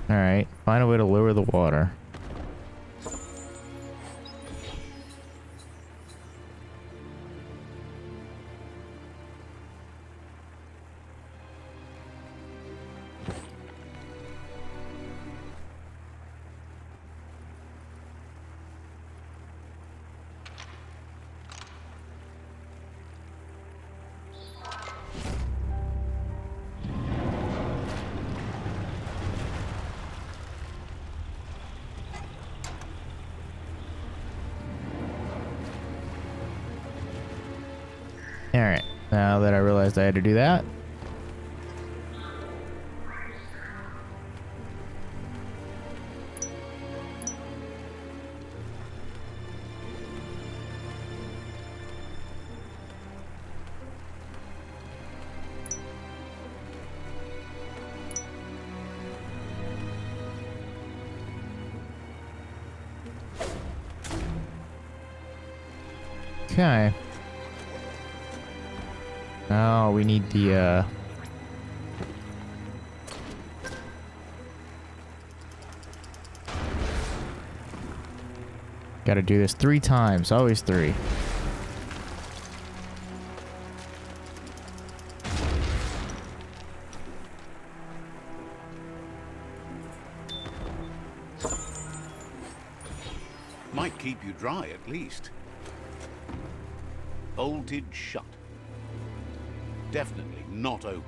Alright, find a way to lower the water. Alright, now that I realized I had to do that. Okay. Oh, we need the, Gotta do this 3 times, always 3. Might keep you dry at least. Bolted shut. Definitely not open.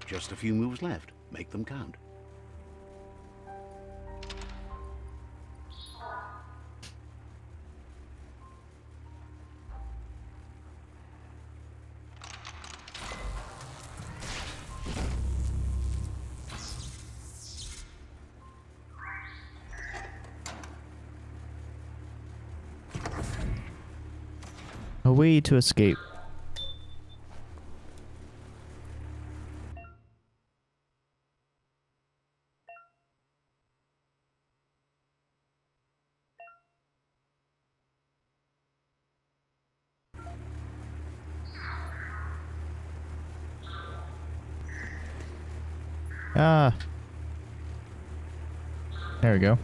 Just a few moves left. Make them count. A way to escape. Ah. There we go.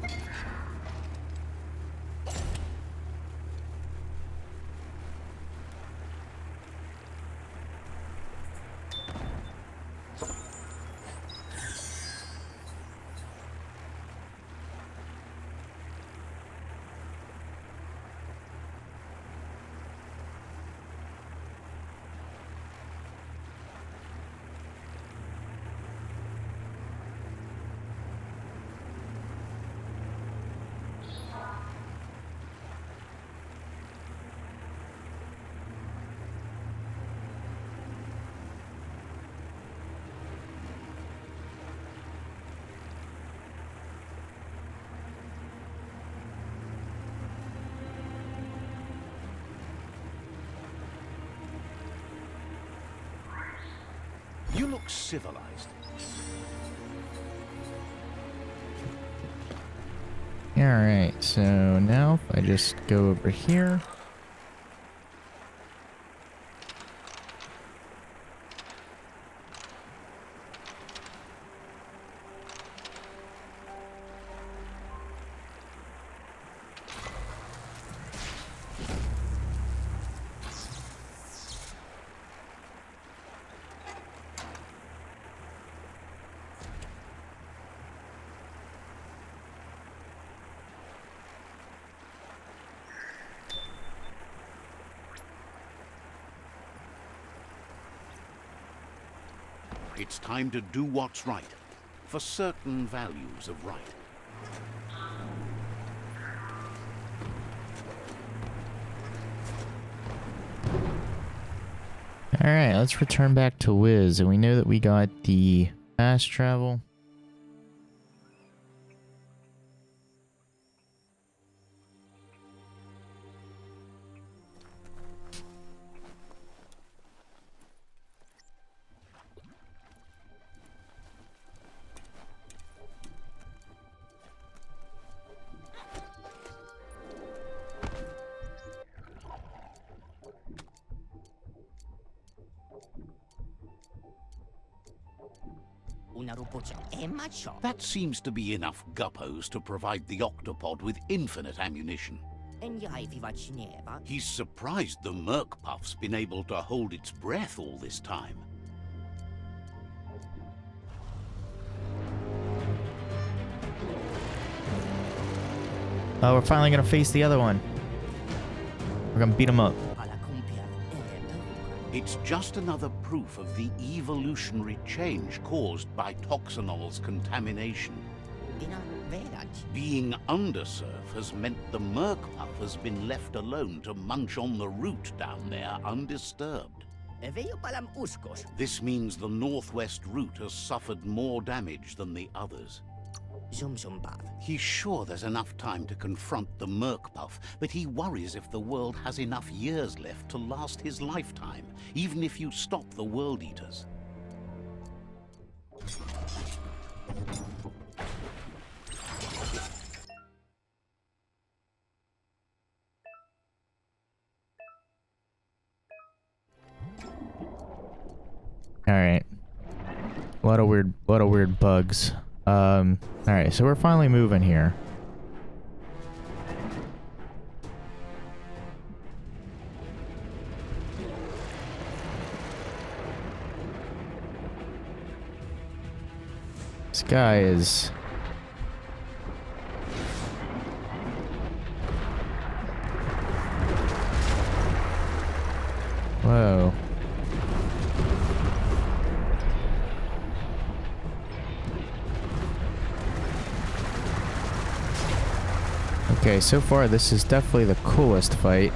You look civilized. Alright, so now if I just go over here. It's time to do what's right, for certain values of right. Alright, let's return back to Wiz, and we know that we got the fast travel. That seems to be enough guppos to provide the octopod with infinite ammunition. He's surprised the Merc Puff's been able to hold its breath all this time. Oh, we're finally gonna face the other one. We're gonna beat him up. It's just another proof of the evolutionary change caused by Toxanol's contamination. Being undersurf has meant the Merc Puff has been left alone to munch on the root down there undisturbed. This means the northwest route has suffered more damage than the others. He's sure there's enough time to confront the Merc Puff, but he worries if the world has enough years left to last his lifetime, even if you stop the World Eaters. Alright. A lot of weird bugs. Alright, so we're finally moving here. This guy is... Whoa. Okay, so far this is definitely the coolest fight.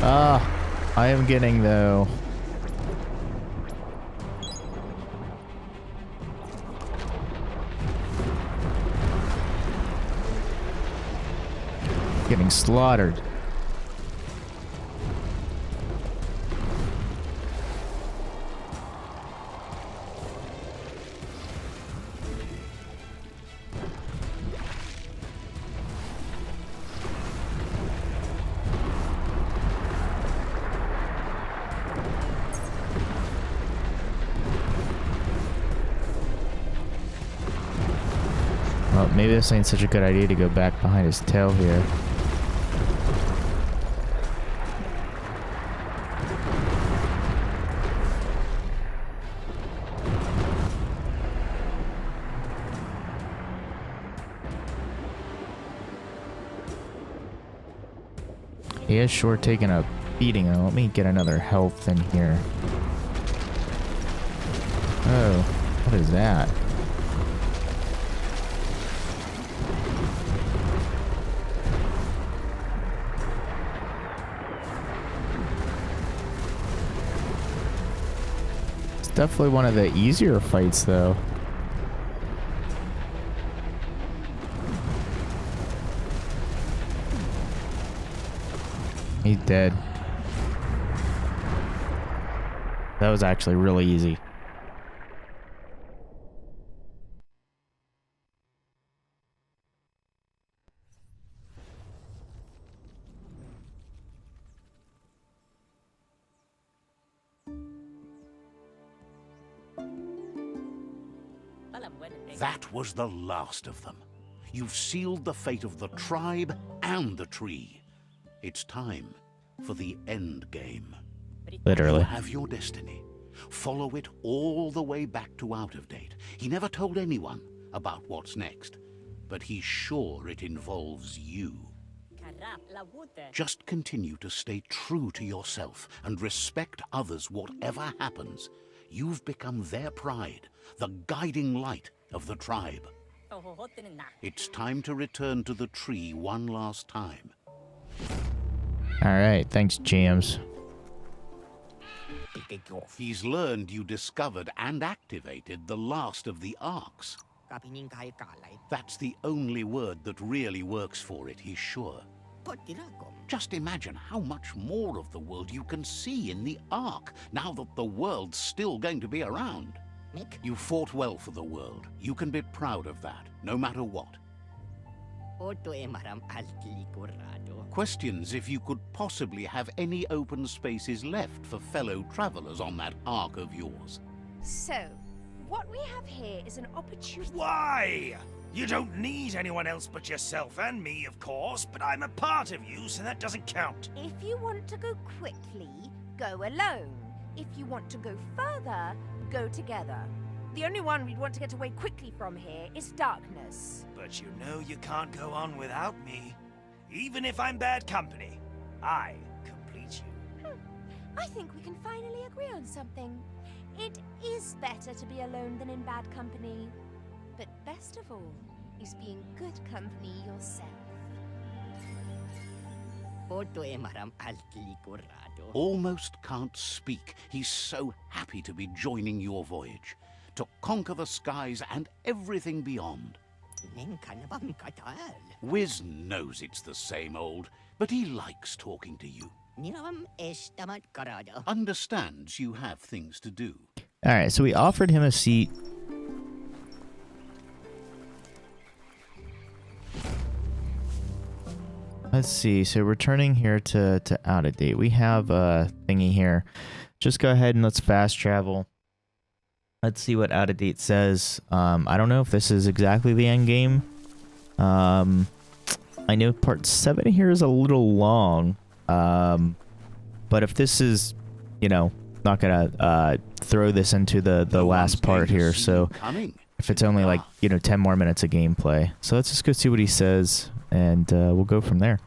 I am getting though. Getting slaughtered. Well, maybe this ain't such a good idea to go back behind his tail here. He is sure taking a beating. Let me get another health in here. Oh, what is that? It's definitely one of the easier fights, though. He's dead. That was actually really easy. That was the last of them. You've sealed the fate of the tribe and the tree. It's time for the end game. Literally. You have your destiny. Follow it all the way back to Out of Date. He never told anyone about what's next, but he's sure it involves you. Just continue to stay true to yourself and respect others whatever happens. You've become their pride, the guiding light of the tribe. It's time to return to the tree one last time. Alright, thanks, James. He's learned you discovered and activated the last of the arcs. That's the only word that really works for it, he's sure. Just imagine how much more of the world you can see in the Ark, now that the world's still going to be around. You fought well for the world. You can be proud of that, no matter what. Questions if you could possibly have any open spaces left for fellow travelers on that Ark of yours. So, what we have here is an opportunity. Why? You don't need anyone else but yourself and me, of course, but I'm a part of you, so that doesn't count. If you want to go quickly, go alone. If you want to go further, go together. The only one we'd want to get away quickly from here is darkness. But you know you can't go on without me. Even if I'm bad company, I complete you. I think we can finally agree on something. It is better to be alone than in bad company. But best of all is being good company yourself. Almost can't speak. He's so happy to be joining your voyage, to conquer the skies and everything beyond. Wiz knows it's the same old, but he likes talking to you. Understands you have things to do. Alright, so we offered him a seat. Let's see, so returning here to Out of Date. We have a thingy here. Just go ahead and let's fast travel. Let's see what Out of Date says. I don't know if this is exactly the end game. I know part 7 here is a little long. But if this is, you know, not gonna throw this into the last part here, so if it's only like, you know, 10 more minutes of gameplay. So let's just go see what he says, and we'll go from there.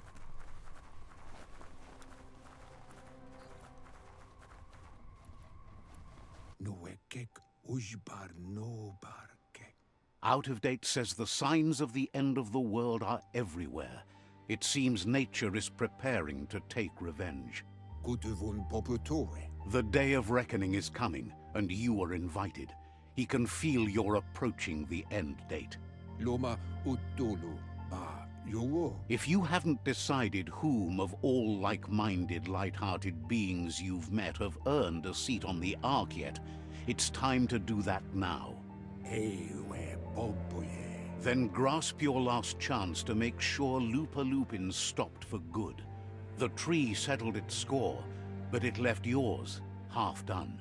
Out of Date says the signs of the end of the world are everywhere. It seems nature is preparing to take revenge. The day of reckoning is coming, and you are invited. He can feel you're approaching the end date. If you haven't decided whom of all like-minded, light-hearted beings you've met have earned a seat on the Ark yet, it's time to do that now. Then grasp your last chance to make sure Loopalupin stopped for good. The tree settled its score, but it left yours half done.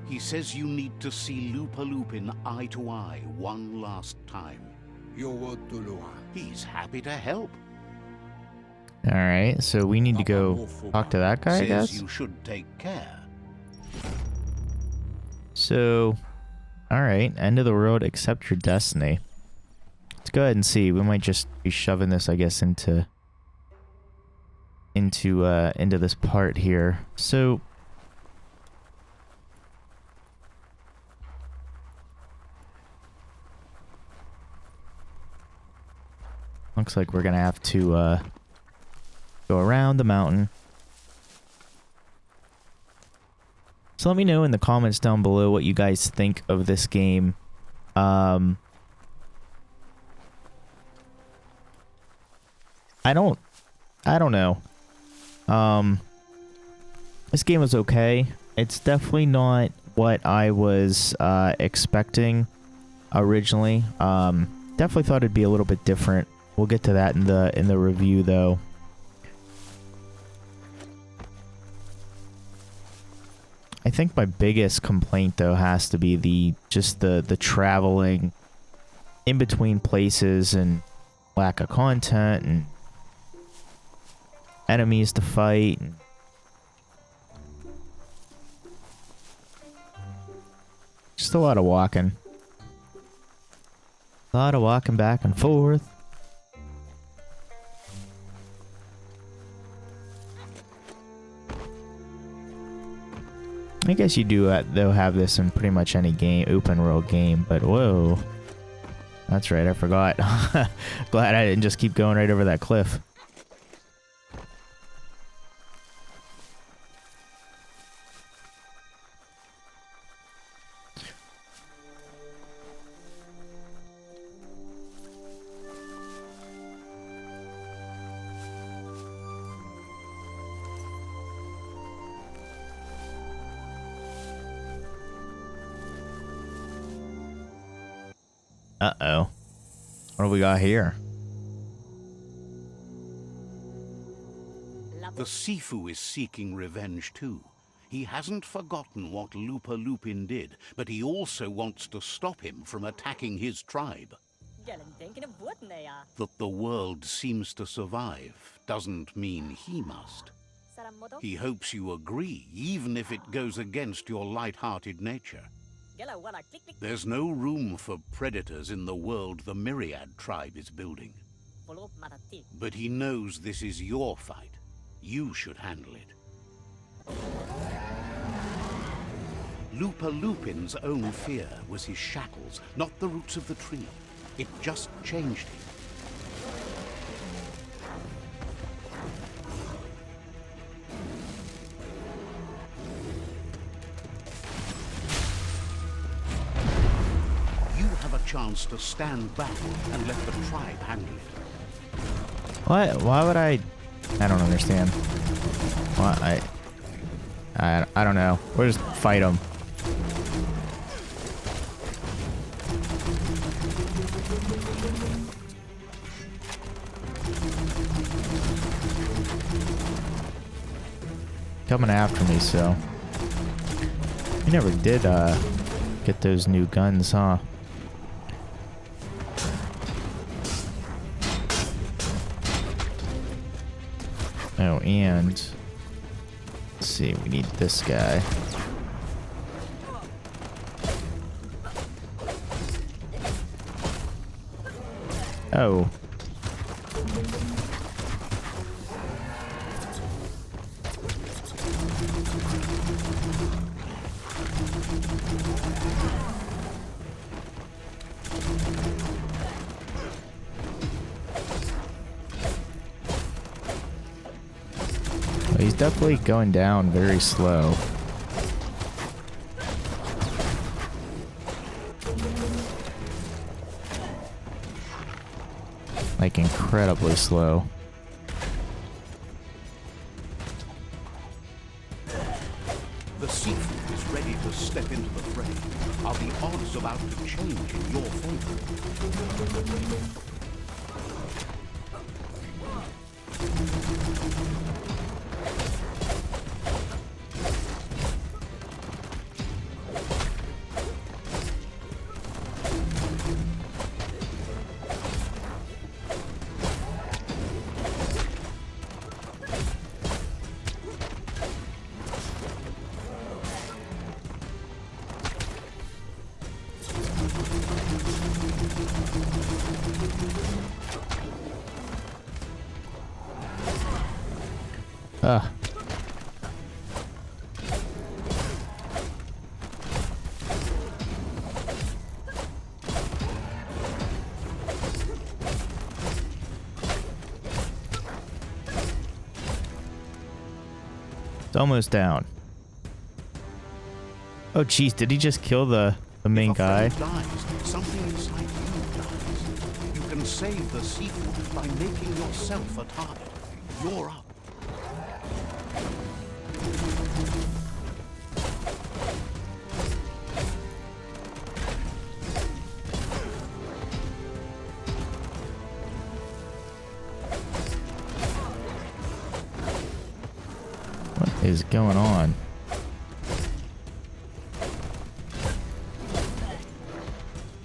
He says you need to see Loopalupin eye to eye one last time. He's happy to help. Alright, so we need to go talk to that guy, I guess? Says you should take care. So, alright, end of the world, accept your destiny. Let's go ahead and see. We might just be shoving this, I guess, into this part here. So, looks like we're gonna have to go around the mountain. So let me know in the comments down below what you guys think of this game. I don't know. This game was okay. It's definitely not what I was expecting originally. Definitely thought it'd be a little bit different. We'll get to that in the review though. I think my biggest complaint though has to be the traveling in between places and lack of content and enemies to fight. Just a lot of walking. A lot of walking back and forth. I guess you do though have this in pretty much any game, open world game, but whoa. That's right, I forgot. Glad I didn't just keep going right over that cliff. Uh-oh. What do we got here? The Sifu is seeking revenge too. He hasn't forgotten what Lupa Lupin did, but he also wants to stop him from attacking his tribe. That the world seems to survive doesn't mean he must. He hopes you agree, even if it goes against your light-hearted nature. There's no room for predators in the world the Myriad tribe is building. But he knows this is your fight. You should handle it. Lupa Lupin's own fear was his shackles, not the roots of the tree. It just changed him. Chance to stand back and let the tribe handle it. What? Why would I don't understand. What? I don't know. We'll just fight them. Coming after me, so you never did get those new guns, huh? Oh, and let's see, we need this guy. Oh. He's definitely going down very slow. Like incredibly slow. The Sifu is ready to step into the fray. Are the odds about to change in your favor? It's almost down. Oh jeez, did he just kill the main guy? Dies, something inside you dies. You can save the Sifu by making yourself a target. You're up. is going on?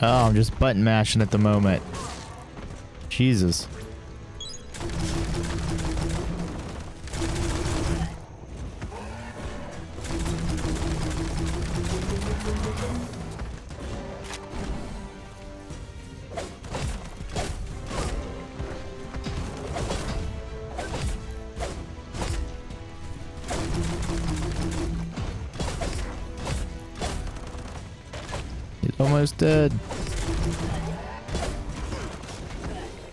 Oh, I'm just button mashing at the moment. Jesus. He's almost dead.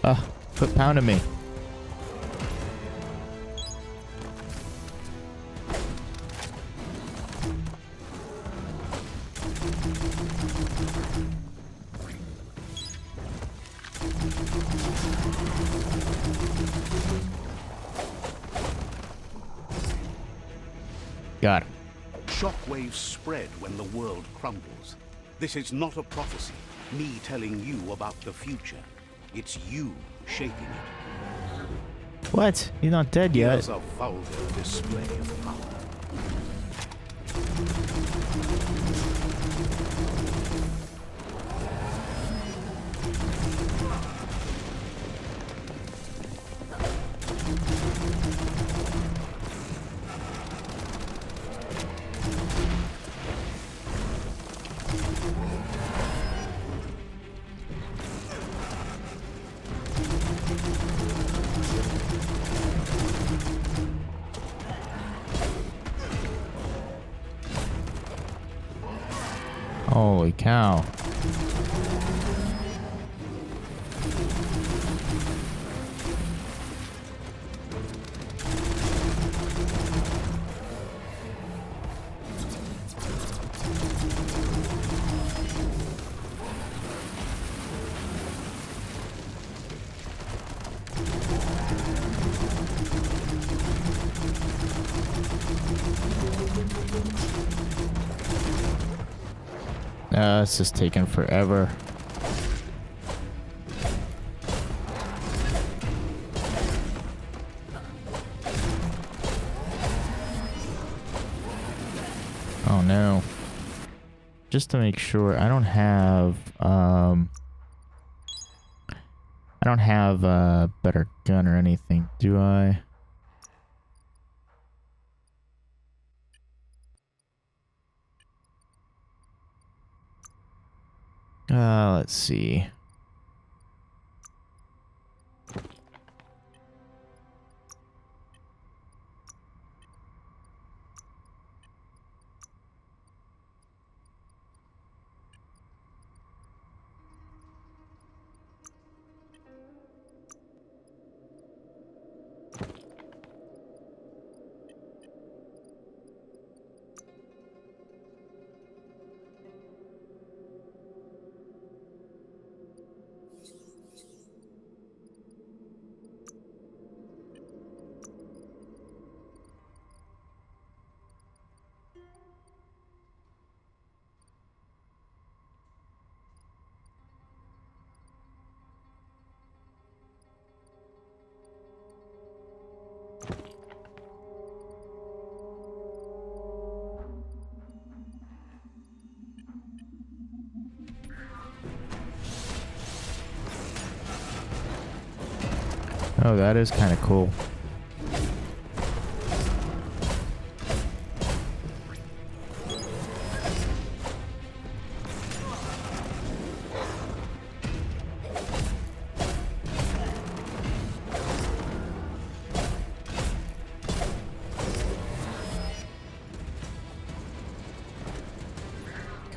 Ah, quit pounding me. Got it. Shockwaves spread when the world crumbles. This is not a prophecy, me telling you about the future. It's you shaping it. What? He's not dead yet. Here's a vulgar display of power. Holy cow. It's just taking forever. Oh no. Just to make sure, I don't have a better gun or anything, do I? Let's see. Oh, that is kind of cool.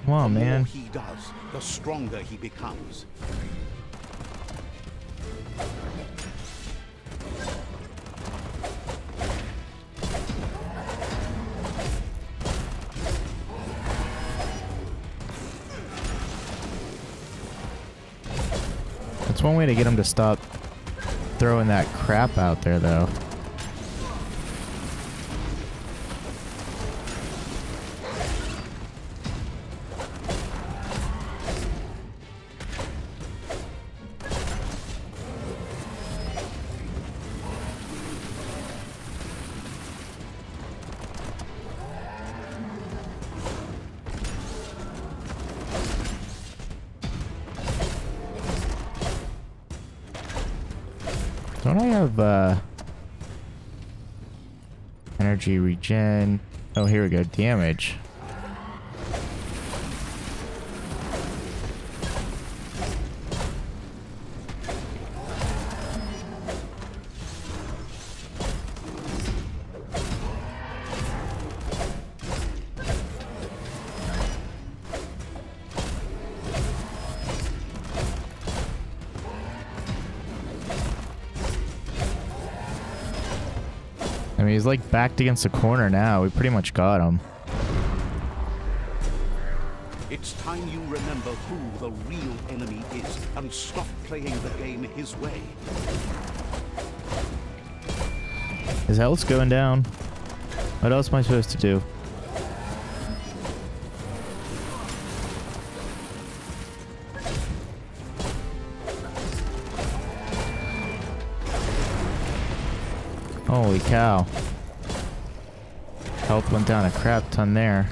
Come on, man. The more he does, the stronger he becomes. That's one way to get him to stop throwing that crap out there, though. Don't I have, energy regen? Oh, here we go. Damage. I mean, he's like backed against the corner now. We pretty much got him. It's time you remember who the real enemy is and stop playing the game his way. His health's going down. What else am I supposed to do? Holy cow. Health went down a crap ton there.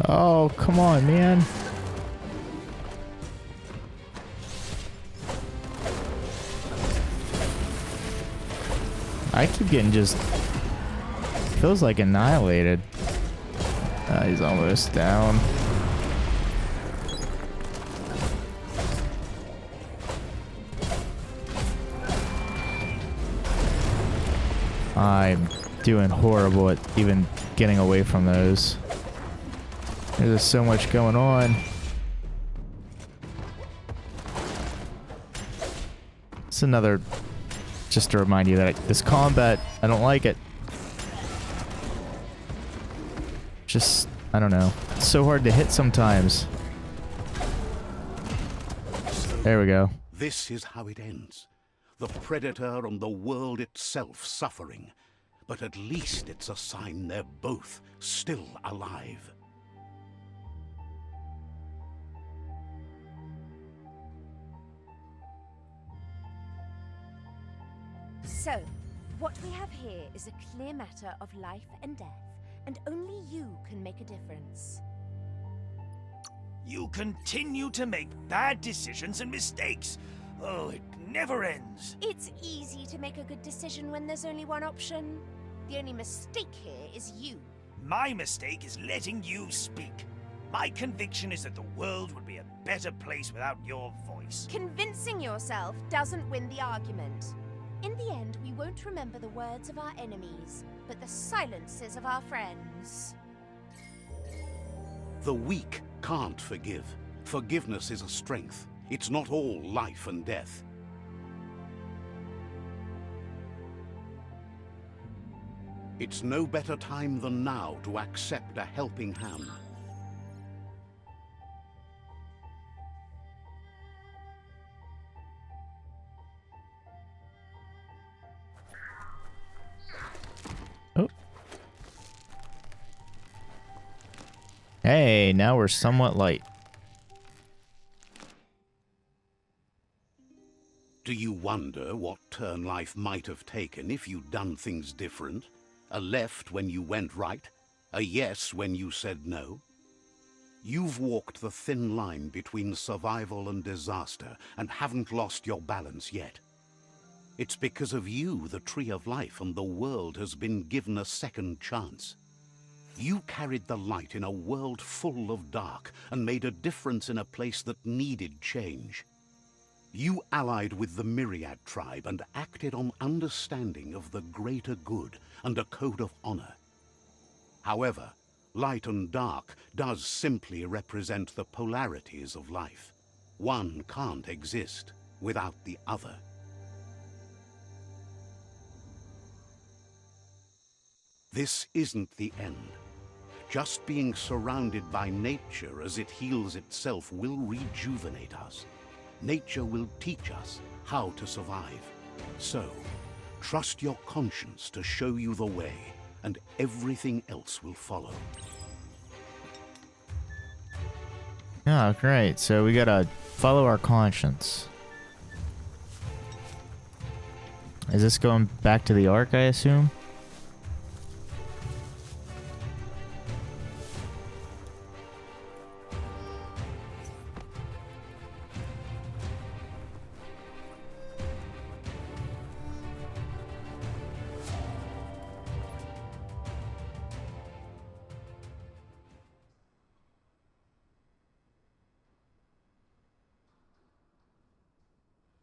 Oh, come on, man. I keep getting just... feels like annihilated. He's almost down. I'm doing horrible at even getting away from those. There's so much going on. It's another... just to remind you that this combat, I don't like it. Just, I don't know. It's so hard to hit sometimes. There we go. This is how it ends. The Predator and the world itself suffering. But at least it's a sign they're both still alive. So, what we have here is a clear matter of life and death, and only you can make a difference. You continue to make bad decisions and mistakes. Oh, it never ends. It's easy to make a good decision when there's only one option. The only mistake here is you. My mistake is letting you speak. My conviction is that the world would be a better place without your voice. Convincing yourself doesn't win the argument. In the end, we won't remember the words of our enemies, but the silences of our friends. The weak can't forgive. Forgiveness is a strength. It's not all life and death. It's no better time than now to accept a helping hand. Oh. Hey, now we're somewhat light. Do you wonder what turn life might have taken if you'd done things different? A left when you went right? A yes when you said no? You've walked the thin line between survival and disaster and haven't lost your balance yet. It's because of you the Tree of Life and the world has been given a second chance. You carried the light in a world full of dark and made a difference in a place that needed change. You allied with the Myriad tribe and acted on understanding of the greater good and a code of honor. However, light and dark does simply represent the polarities of life. One can't exist without the other. This isn't the end. Just being surrounded by nature as it heals itself will rejuvenate us. Nature will teach us how to survive. So, trust your conscience to show you the way, and everything else will follow. Oh, great. So we gotta follow our conscience. Is this going back to the Ark, I assume?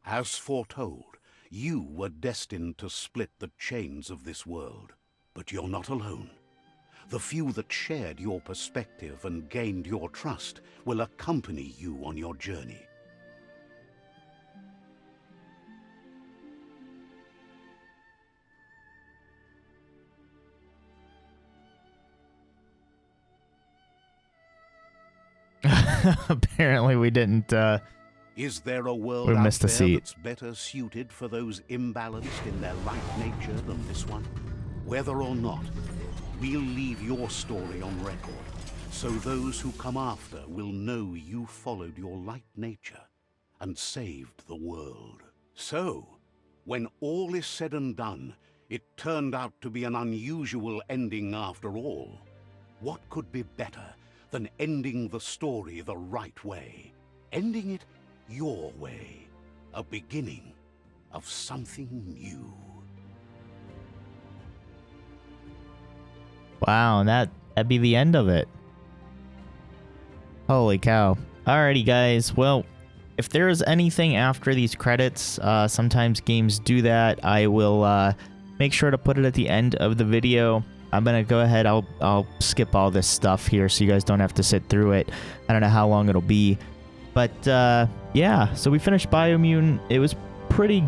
As foretold, you were destined to split the chains of this world. But you're not alone. The few that shared your perspective and gained your trust will accompany you on your journey. Apparently we didn't, Is there a world we out missed a there seat. that's better suited for those imbalanced in their light nature than this one? Whether or not, we'll leave your story on record, so those who come after will know you followed your light nature and saved the world. So, when all is said and done, it turned out to be an unusual ending after all. What could be better than ending the story the right way? Ending it your way. A beginning of something new. Wow, that'd be the end of it. Holy cow. Alrighty, guys. Well, if there is anything after these credits, sometimes games do that. I will make sure to put it at the end of the video. I'm gonna go ahead. I'll skip all this stuff here so you guys don't have to sit through it. I don't know how long it'll be. But, yeah, so we finished Biomutant. It was pretty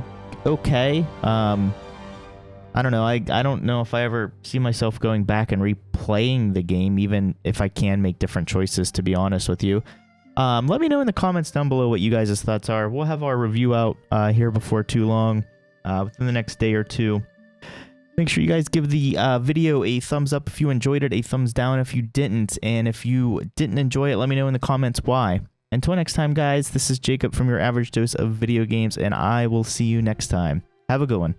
okay. I don't know. I don't know if I ever see myself going back and replaying the game, even if I can make different choices, to be honest with you. Let me know in the comments down below what you guys' thoughts are. We'll have our review out here before too long, within the next day or two. Make sure you guys give the video a thumbs up if you enjoyed it, a thumbs down if you didn't, and if you didn't enjoy it, let me know in the comments why. Until next time, guys, this is Jacob from your Average Dose of Video Games, and I will see you next time. Have a good one.